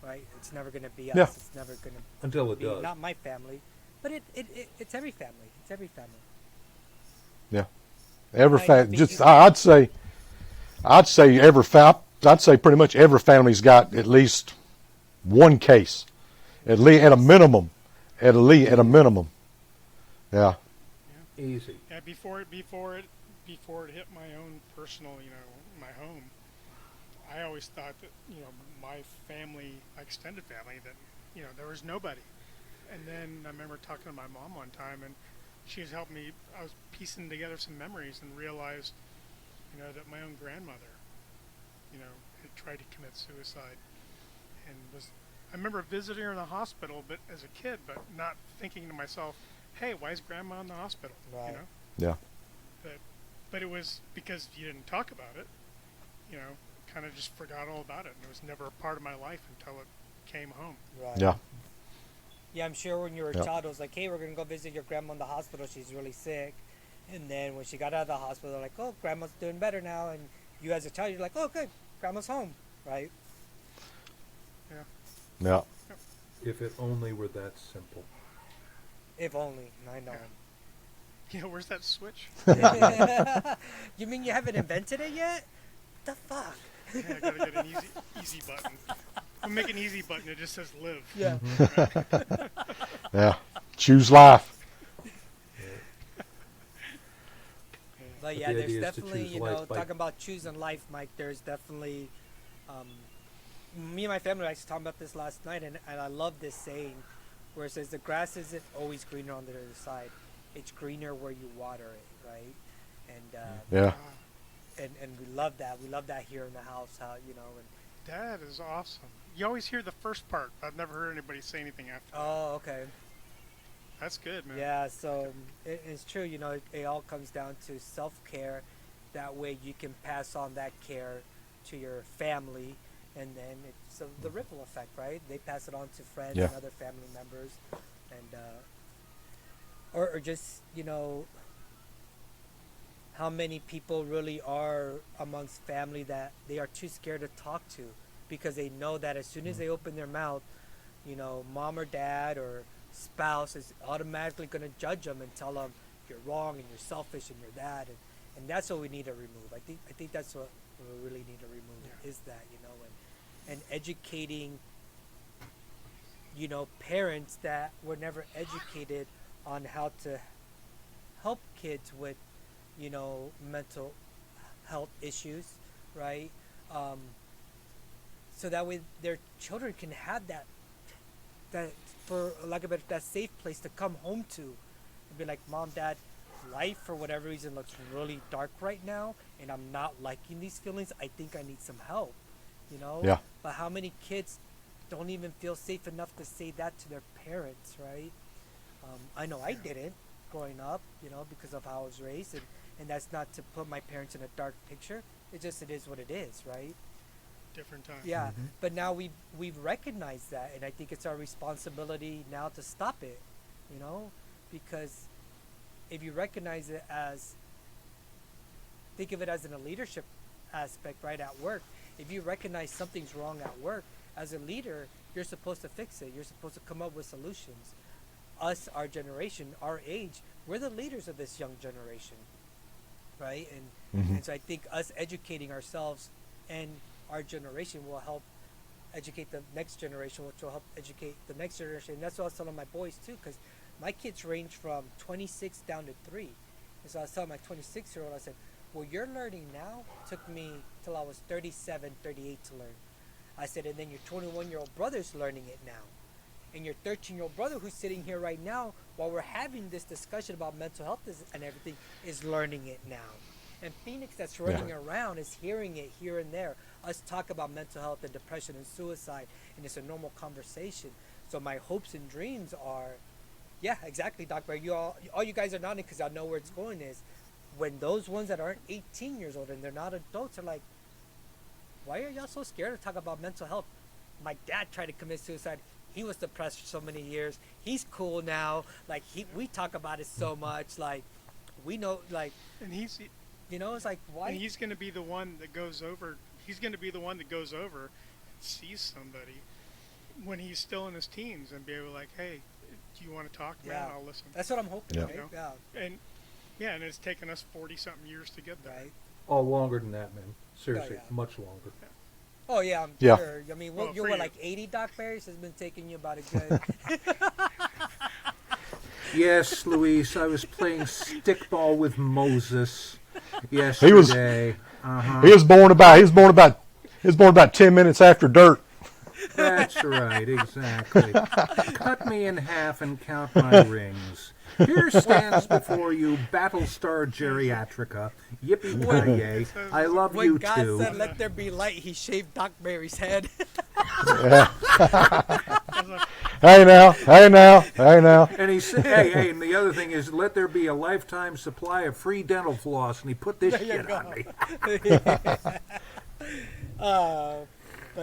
S3: right? It's never going to be us.
S4: Yeah.
S3: It's never going to
S1: Until it
S3: be
S1: does.
S3: not my family, but it's every family. It's every family.
S4: Yeah. Every
S3: Might not
S4: family,
S3: be
S4: just
S3: you.
S4: I'd say I'd say pretty much every family's got at least one case, at least at a minimum, at a minimum. Yeah.
S1: Easy.
S2: Yeah, before it hit my own personal, my home. I always thought that my family, my extended family, that there was nobody. And then I remember talking to my mom one time, and she has helped me. I was piecing together some memories and realized, that my own grandmother, had tried to commit suicide, and was. I remember visiting her in the hospital, but as a kid, but not thinking to myself, "Hey, why is Grandma in the hospital?"
S3: Right.
S4: Yeah.
S2: But it was because you didn't talk about it. Kind of just forgot all about it, and it was never a part of my life until it came home.
S3: Right.
S4: Yeah.
S3: Yeah, I'm sure when you were a
S4: Yep.
S3: child, it was like, hey, we're going to go visit your grandma in the hospital. She's really sick. And then when she got out of the hospital, they're like, oh, grandma's doing better now. And you as a child, you're like, oh, good, grandma's home, right?
S4: Yeah.
S1: If it only were that simple.
S3: If only. I know.
S2: Where's that switch?
S3: You mean you haven't invented it yet? The fuck?
S2: Yeah, I gotta get an easy button. We'll make an easy button. It just says live.
S3: Yeah.
S4: Yeah. Choose life.
S3: But
S1: But
S3: yeah,
S1: the
S3: there's
S1: idea is to
S3: definitely,
S1: choose life by-
S3: talking about choosing life, Mike, there's definitely, me and my family, I was talking about this last night, and I love this saying where it says, the grass isn't always greener on the other side. It's greener where you water it, right? And,
S4: Yeah.
S3: and we love that. We love that here in the house, how, and
S2: That is awesome. You always hear the first part. I've never heard anybody say anything after that.
S3: oh, okay.
S2: That's good, man.
S3: Yeah, so it's true, it all comes down to self-care. That way you can pass on that care to your family, and then it's the ripple effect, right? They pass it on to friends
S4: Yeah.
S3: and other family members, and or just, how many people really are amongst family that they are too scared to talk to because they know that as soon as they open their mouth, mom or dad or spouse is automatically going to judge them and tell them you're wrong and you're selfish and you're that, and that's what we need to remove. I think that's what we really need to remove, is that, and educating, parents that were never educated on how to help kids with, mental health issues, right? So that way their children can have that for lack of a better, that safe place to come home to and be like, Mom, Dad, life for whatever reason looks really dark right now, and I'm not liking these feelings. I think I need some help,
S4: Yeah.
S3: But how many kids don't even feel safe enough to say that to their parents, right? I know I didn't growing up, because of how I was raised, and that's not to put my parents in a dark picture. It is what it is, right?
S2: Different time.
S3: Yeah, but now we've recognized that, and I think it's our responsibility now to stop it, because if you recognize it as, think of it as in a leadership aspect, right, at work. If you recognize something's wrong at work, as a leader, you're supposed to fix it. You're supposed to come up with solutions. Us, our generation, our age, we're the leaders of this young generation, right? And so I think us educating ourselves and our generation will help educate the next generation, which will help educate the next generation. And that's what I was telling my boys too, because my kids range from 26 down to 3. And so I was telling my 26-year-old, I said, what you're learning now took me till I was 37, 38 to learn. I said, and then your 21-year-old brother's learning it now. And your 13-year-old brother who's sitting here right now while we're having this discussion about mental health and everything is learning it now. And Phoenix that's running around is hearing it here and there. Us talk about mental health and depression and suicide, and it's a normal conversation. So my hopes and dreams are, yeah, exactly, Doc Bear. All you guys are nodding because I know where it's going is, when those ones that aren't 18 years old and they're not adults are like, why are y'all so scared to talk about mental health? My dad tried to commit suicide. He was depressed for so many years. He's cool now. Like, we talk about it so much. Like, We know, like,
S2: And he's
S3: it's like, why?
S2: and he's going to be the one that goes over. He's going to be the one that goes over and sees somebody when he's still in his teens and be able to like, hey, do you want to talk, man?
S3: Yeah.
S2: I'll listen.
S3: That's what I'm hoping.
S4: Yeah.
S3: Right?
S2: You know? And yeah, and it's taken us 40-something years to get there.
S3: Right.
S1: Oh, longer than that, man. Seriously,
S3: yeah.
S1: much longer.
S3: Oh yeah, I'm
S4: Yeah.
S3: sure. I mean,
S2: Well,
S3: you're
S2: for
S3: what,
S2: you.
S3: like 80 Doc Berries? Has been taking you about a good.
S1: Yes, Luis, I was playing stickball with Moses
S4: He was
S1: yesterday.
S4: he was born about 10 minutes after dirt.
S1: That's right, exactly. Cut me in half and count my rings. Here stands before you Battlestar Geriatrica. Yippee-ki-yay. I love
S3: When
S1: you
S3: God
S1: too.
S3: said, "Let there be light," He shaved Doc Berry's head.
S4: Hey now.
S1: And he said, hey, and the other thing is, let there be a lifetime supply of free dental floss. And he put this
S3: There you
S1: shit
S3: go.
S1: on me.
S3: But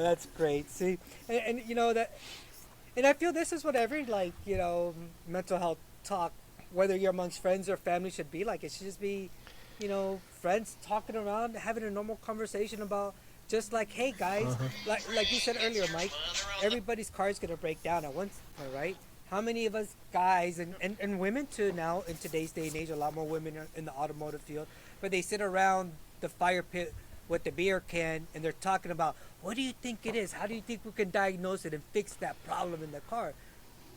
S3: that's great. See, and you know that, and I feel this is what every mental health talk, whether you're amongst friends or family, should be like. It should just be, friends talking around, having a normal conversation about just like, hey guys, like you said earlier, Mike, everybody's car is gonna break down at once, all right? How many of us guys and women too now in today's day and age, a lot more women are in the automotive field, but they sit around the fire pit with the beer can and they're talking about, what do you think it is? How do you think we can diagnose it and fix that problem in the car?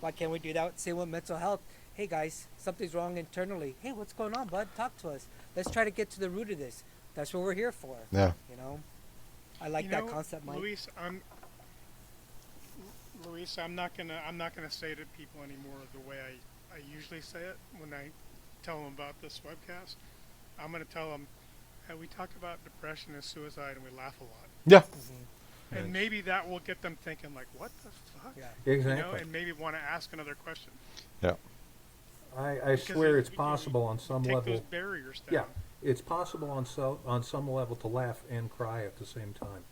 S3: Why can't we do that? Same with mental health. Hey guys, something's wrong internally. Hey, what's going on, bud? Talk to us. Let's try to get to the root of this. That's what we're here for.
S4: Yeah.
S3: I like that concept, Mike.
S2: Luis, I'm not gonna say to people anymore the way I usually say it when I tell them about this webcast. I'm gonna tell them, hey, we talk about depression and suicide and we laugh a lot.
S4: Yeah.
S2: And maybe that will get them thinking like, what the fuck?
S3: Yeah.
S1: Exactly.
S2: And maybe want to ask another question.
S4: Yeah.
S1: I swear it's
S2: you-
S1: possible on some
S2: Take
S1: level.
S2: those barriers down.
S1: Yeah, it's possible on some level to laugh and cry at the same time.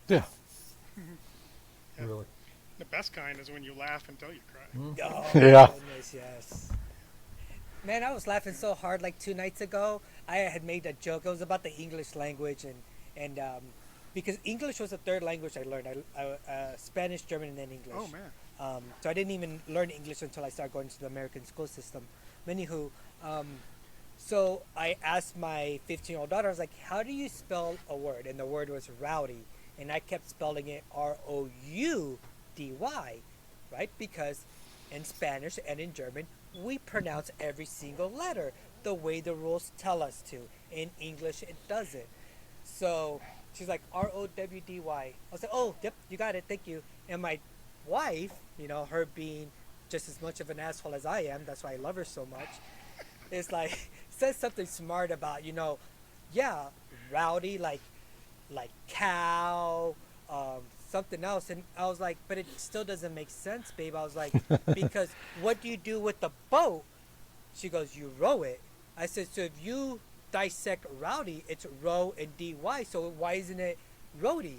S4: Yeah.
S2: Yeah.
S1: Really.
S2: The best kind is when you laugh until you cry.
S3: Oh,
S4: Yeah.
S3: goodness, yes. Man, I was laughing so hard like 2 nights ago. I had made a joke. It was about the English language and because English was the third language I learned. Spanish, German, and then English.
S2: Oh man.
S3: So I didn't even learn English until I started going to the American school system. Anywho, so I asked my 15-year-old daughter, I was like, how do you spell a word? And the word was rowdy. And I kept spelling it Roudy, right? Because in Spanish and in German, we pronounce every single letter the way the rules tell us to. In English, it doesn't. So she's like, Rowdy. I was like, oh, yep, you got it, thank you. And my wife, her being just as much of an asshole as I am, that's why I love her so much, is like, says something smart about, yeah, rowdy, like cow, something else. And I was like, but it still doesn't make sense, babe. I was like, because what do you do with the boat? She goes, you row it. I said, so if you dissect rowdy, it's row and dy, so why isn't it roady?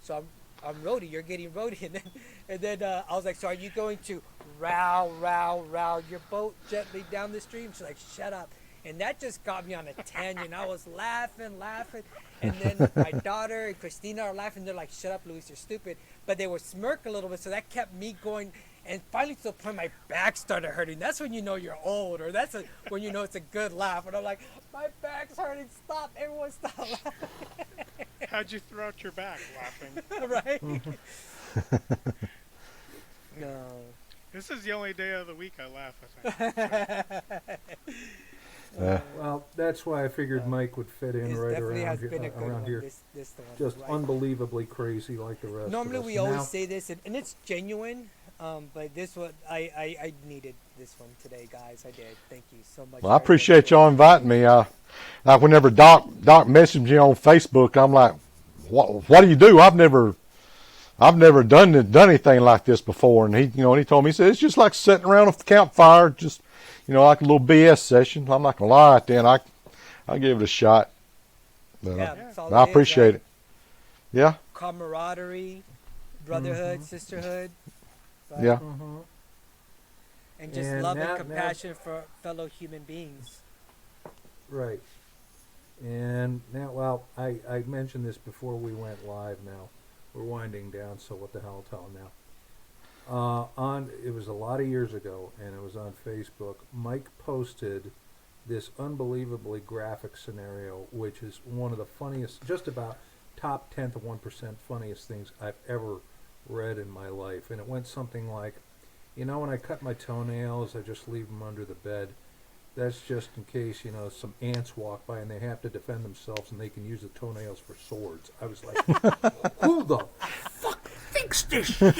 S3: So I'm roady, you're getting roady. And then I was like, so are you going to row your boat gently down the stream? She's like, shut up. And that just got me on a tangent. I was laughing. And then my daughter and Christina are laughing. They're like, shut up, Luis, you're stupid. But they would smirk a little bit, so that kept me going. And finally, to the point my back started hurting. That's when you know you're old, or when you know it's a good laugh. And I'm like, my back's hurting. Stop. Everyone stop laughing.
S2: How'd you throw out your back laughing?
S3: Right? No.
S2: This is the only day of the week I laugh, I think.
S1: Well, that's why I figured Mike would fit in
S3: This
S1: right
S3: definitely
S1: around
S3: has been a good
S1: around
S3: one.
S1: here.
S3: This the one.
S1: Just
S3: right?
S1: unbelievably crazy like the rest
S3: Normally
S1: of us.
S3: we always
S1: Now-
S3: say this, and it's genuine. But this one, I needed this one today, guys. I did. Thank you so much.
S4: Well, I appreciate y'all inviting me. Like whenever Doc messaged me on Facebook, I'm like, what do you do? I've never done anything like this before. And he told me, he said, it's just like sitting around a campfire, just, like a little BS session. I'm not going to lie, then I'll give it a shot. But
S3: Yeah, that's all
S4: I
S3: it is,
S4: appreciate
S3: right?
S4: it. Yeah.
S3: Camaraderie, brotherhood, sisterhood. Right?
S4: Yeah.
S3: And just
S1: And
S3: love
S1: now-
S3: and compassion for fellow human beings.
S1: Right. And now, well, I mentioned this before we went live. Now we're winding down, so what the hell, I'll tell 'em now. It was a lot of years ago, and it was on Facebook. Mike posted this unbelievably graphic scenario, which is one of the funniest, just about top 10th of 1% funniest things I've ever read in my life. And it went something like, when I cut my toenails, I just leave them under the bed. That's just in case, some ants walk by and they have to defend themselves and they can use the toenails for swords. I was like, who the fuck thinks this shit?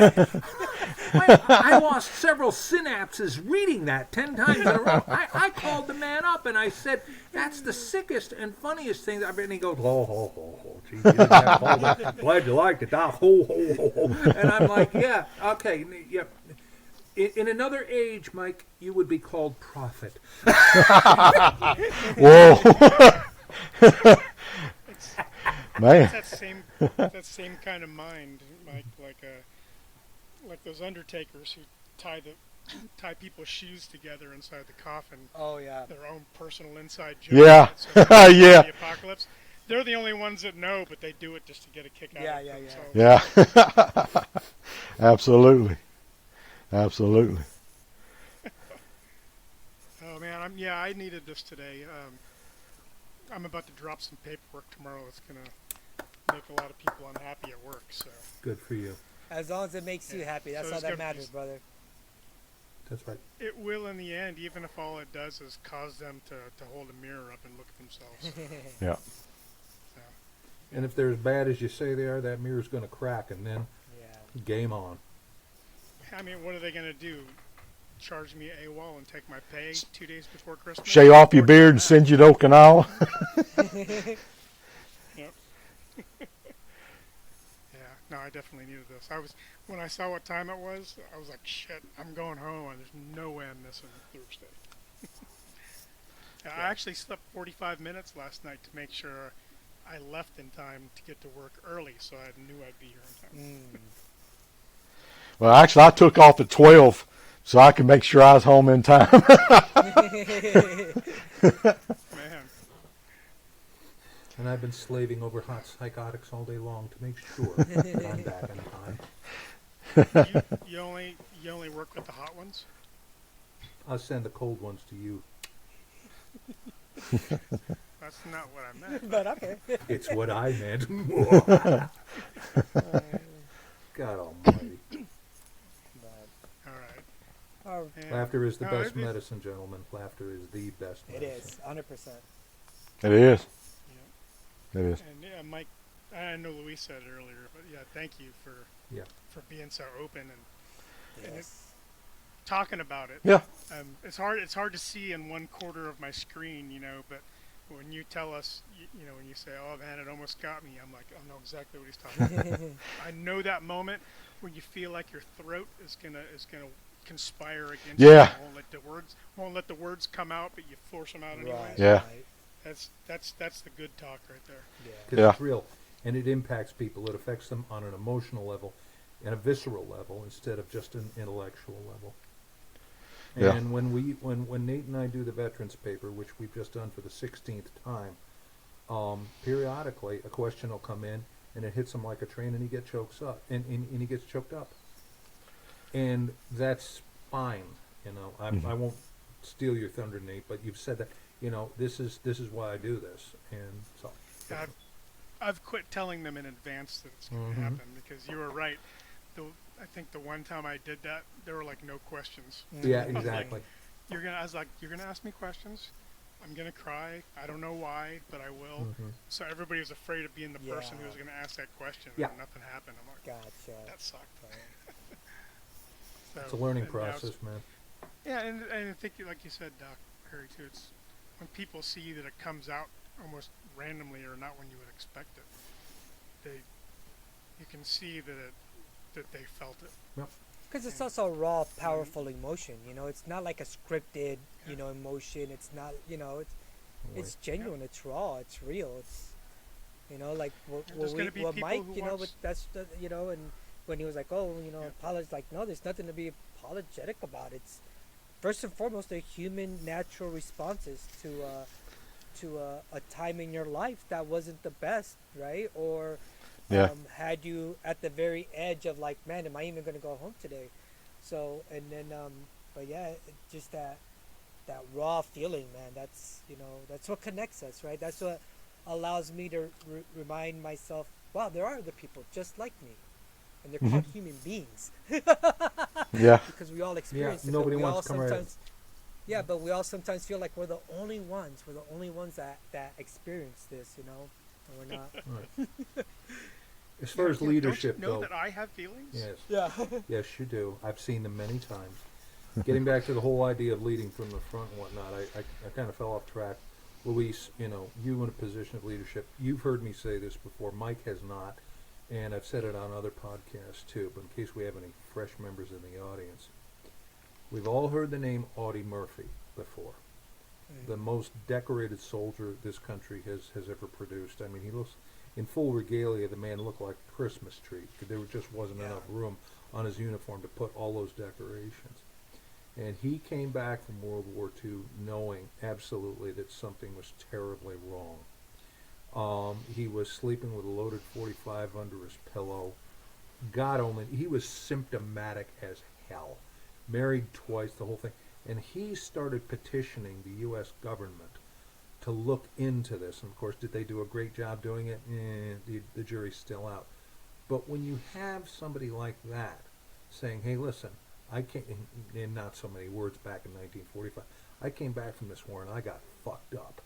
S1: I lost several synapses reading that 10 times in a row. I called the man up and I said, that's the sickest and funniest thing. And he goes, ho, ho, ho, ho. Gee, you didn't have to call that. Glad you liked it, Doc. Ho, ho, ho, ho. And I'm like, yeah, okay, yeah. In another age, Mike, you would be called prophet.
S4: Whoa.
S2: It's
S4: Man.
S2: that same kind of mind, Mike, like those undertakers who tie people's shoes together inside the coffin.
S3: Oh yeah.
S2: Their own personal inside joke.
S4: Yeah.
S2: So
S4: Yeah.
S2: the apocalypse. They're the only ones that know, but they do it just to get a kick out
S3: Yeah,
S2: of
S3: yeah,
S2: themselves.
S4: Yeah. Absolutely. Absolutely.
S2: Oh man, I needed this today. I'm about to drop some paperwork tomorrow. It's gonna make a lot of people unhappy at work. So
S1: Good for you.
S3: As long as it makes you happy, that's
S2: So
S3: all
S2: it's
S3: that
S2: gonna be-
S3: matters, brother.
S1: That's right.
S2: it will in the end, even if all it does is cause them to hold a mirror up and look at themselves.
S4: Yeah.
S2: So,
S1: And if they're as bad as you say they are, that mirror's going to crack, and then
S3: Yeah.
S1: game on.
S2: I mean, what are they gonna do? Charge me AWOL and take my pay 2 days before Christmas?
S4: Shave off your beard and send you to Okinawa.
S2: Yep. Yeah, no, I definitely needed this. When I saw what time it was, I was like, shit, I'm going home, and there's no way I'm missing Thursday. I actually slept 45 minutes last night to make sure I left in time to get to work early, so I knew I'd be here in time.
S4: Well, actually, I took off at 12 so I could make sure I was home in time.
S2: Man,
S1: And I've been slaving over hot psychotics all day long to make sure that I'm back in time.
S2: you only work with the hot ones?
S1: I'll send the cold ones to you.
S2: That's not what I meant.
S3: But okay.
S1: It's what I meant. God almighty.
S3: But,
S2: All right.
S3: oh,
S2: And,
S1: Laughter is the
S2: no,
S1: best
S2: it-
S1: medicine, gentlemen. Laughter is the best
S3: it
S1: medicine.
S3: is 100%.
S4: It is.
S2: Yeah.
S4: It is.
S2: And yeah, Mike, I know Luis said it earlier, but yeah, thank you for
S1: Yeah.
S2: being so open and
S3: Yes.
S2: talking about it.
S4: Yeah.
S2: It's hard to see in one quarter of my screen, but when you tell us, when you say, "Oh man, it almost got me," I'm like, I know exactly what he's talking about. I know that moment when you feel like your throat is gonna conspire against you.
S4: Yeah.
S2: Won't let the words come out, but you force them out anyway.
S3: Right.
S4: Yeah.
S3: Right.
S2: That's the good talk right there.
S3: Yeah.
S1: Because
S4: Yeah.
S1: it's real. And it impacts people. It affects them on an emotional level and a visceral level instead of just an intellectual level.
S4: Yeah.
S1: And when Nate and I do the veterans paper, which we've just done for the 16th time, periodically a question will come in and it hits him like a train and he gets choked up and he gets choked up. And that's fine, I won't steal your thunder, Nate, but you've said that, this is why I do this. And so
S2: I've quit telling them in advance that it's going to happen because you were right. I think the one time I did that, there were like no questions.
S1: yeah,
S2: I was like,
S1: exactly.
S2: I was like, you're gonna ask me questions. I'm gonna cry. I don't know why, but I will.
S1: Mhm.
S2: So everybody was afraid of being the person who was
S3: Yeah.
S2: gonna ask that question.
S1: Yeah.
S2: And nothing happened. I'm like,
S3: Gotcha.
S2: that sucked.
S1: It's a learning
S2: and now it's-
S1: process, man.
S2: Yeah, and I think, like you said, Doc, Harry, too, it's when people see that it comes out almost randomly or not when you would expect it, you can see that they felt it.
S3: Because it's also a raw, powerful emotion. It's not like a scripted, emotion. It's not, it's genuine. It's raw. It's real. It's, like
S2: There's gonna be people
S3: Mike,
S2: who
S3: but
S2: watch-
S3: that's the, and when he was like, oh,
S2: Yeah.
S3: apologize, like, no, there's nothing to be apologetic about. It's first and foremost, they're human, natural responses to a time in your life that wasn't the best, right? Or
S4: Yeah.
S3: had you at the very edge of like, man, am I even going to go home today? So, and then, but yeah, just that raw feeling, man. That's that's what connects us, right? That's what allows me to remind myself, wow, there are other people just like me, and they're called human beings.
S4: Yeah.
S3: Because we all experience it.
S1: nobody
S3: but we
S1: wants
S3: all
S1: to come right.
S3: sometimes, yeah, but we all sometimes feel like we're the only ones. We're the only ones that experience this, and we're not.
S1: Right. As far as leadership,
S2: don't you know
S1: though,
S2: that I have feelings?
S1: yes,
S3: Yeah.
S1: yes, you do. I've seen them many times. Getting back to the whole idea of leading from the front and whatnot, I kind of fell off track. Luis, you in a position of leadership, you've heard me say this before. Mike has not, and I've said it on other podcasts too. But in case we have any fresh members in the audience, we've all heard the name Audie Murphy before. The most decorated soldier this country has ever produced. I mean, he looks in full regalia. The man looked like a Christmas tree. There just wasn't enough room on his uniform to put all those decorations. And he came back from World War II knowing absolutely that something was terribly wrong. He was sleeping with a loaded .45 under his pillow. God only, he was symptomatic as hell. Married twice, the whole thing. And he started petitioning the U.S. government to look into this. And of course, did they do a great job doing it? The jury's still out. But when you have somebody like that saying, hey, listen, I came, in not so many words, back in 1945, I came back from this war and I got fucked up.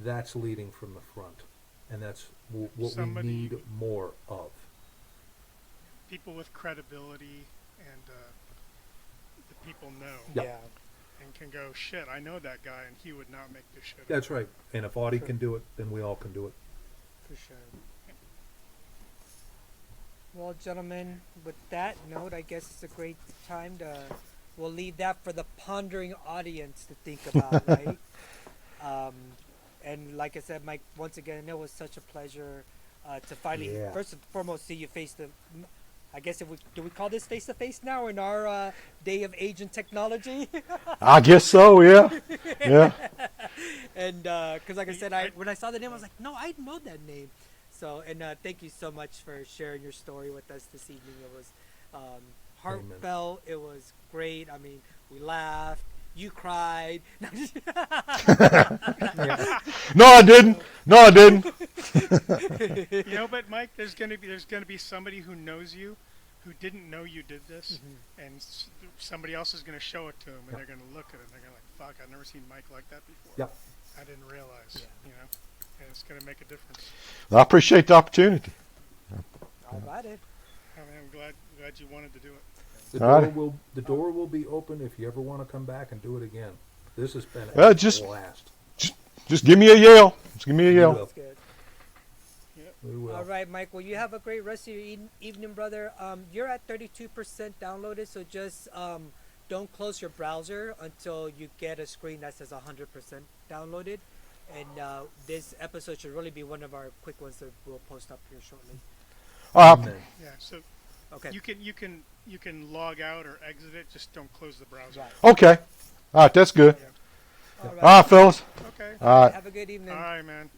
S1: That's leading from the front. And that's what we need more of.
S2: People with credibility and the people know.
S1: Yep.
S3: Yeah.
S2: And can go, shit, I know that guy and he would not make this shit up.
S1: That's right. And if Audie can do it, then we all can do it.
S3: For sure. Well, gentlemen, with that note, I guess it's a great time to. We'll leave that for the pondering audience to think about, right? And like I said, Mike, once again, it was such a pleasure to finally, first and foremost, see you face to. I guess do we call this face to face now in our day of age and technology?
S4: I guess so. Yeah. Yeah.
S3: And because, like I said, when I saw the name, I was like, no, I know that name. So, and thank you so much for sharing your story with us this evening. It was heartfelt. It was great. I mean, we laughed. You cried.
S4: No, I didn't. No, I didn't.
S2: But Mike, there's gonna be somebody who knows you, who didn't know you did this, and somebody else is gonna show it to them, and they're gonna look at it, and they're gonna like, fuck, I've never seen Mike like that before.
S1: Yep.
S2: I didn't realize. And it's gonna make a difference.
S4: I appreciate the opportunity.
S3: All right.
S2: I mean, I'm glad you wanted to do it.
S1: The door will be open if you ever want to come back and do it again. This has been
S4: Well,
S1: a
S4: just-
S1: blast.
S4: Just give me a yell. Just give me a
S1: We
S4: yell.
S1: will.
S3: That's good.
S1: We will.
S3: All right, Mike. Well, you have a great rest of your evening, brother. You're at 32% downloaded, so just don't close your browser until you get a screen that says 100% downloaded. And this episode should really be one of our quick ones that we'll post up here shortly.
S1: Amen.
S2: Yeah. So
S3: Okay.
S2: you can log out or exit it. Just don't close the browser.
S3: Right.
S4: Okay. All right. That's good.
S2: Yeah.
S3: All
S4: All right, fellas.
S2: Okay.
S4: All right.
S3: Have a good evening.
S2: All right, man.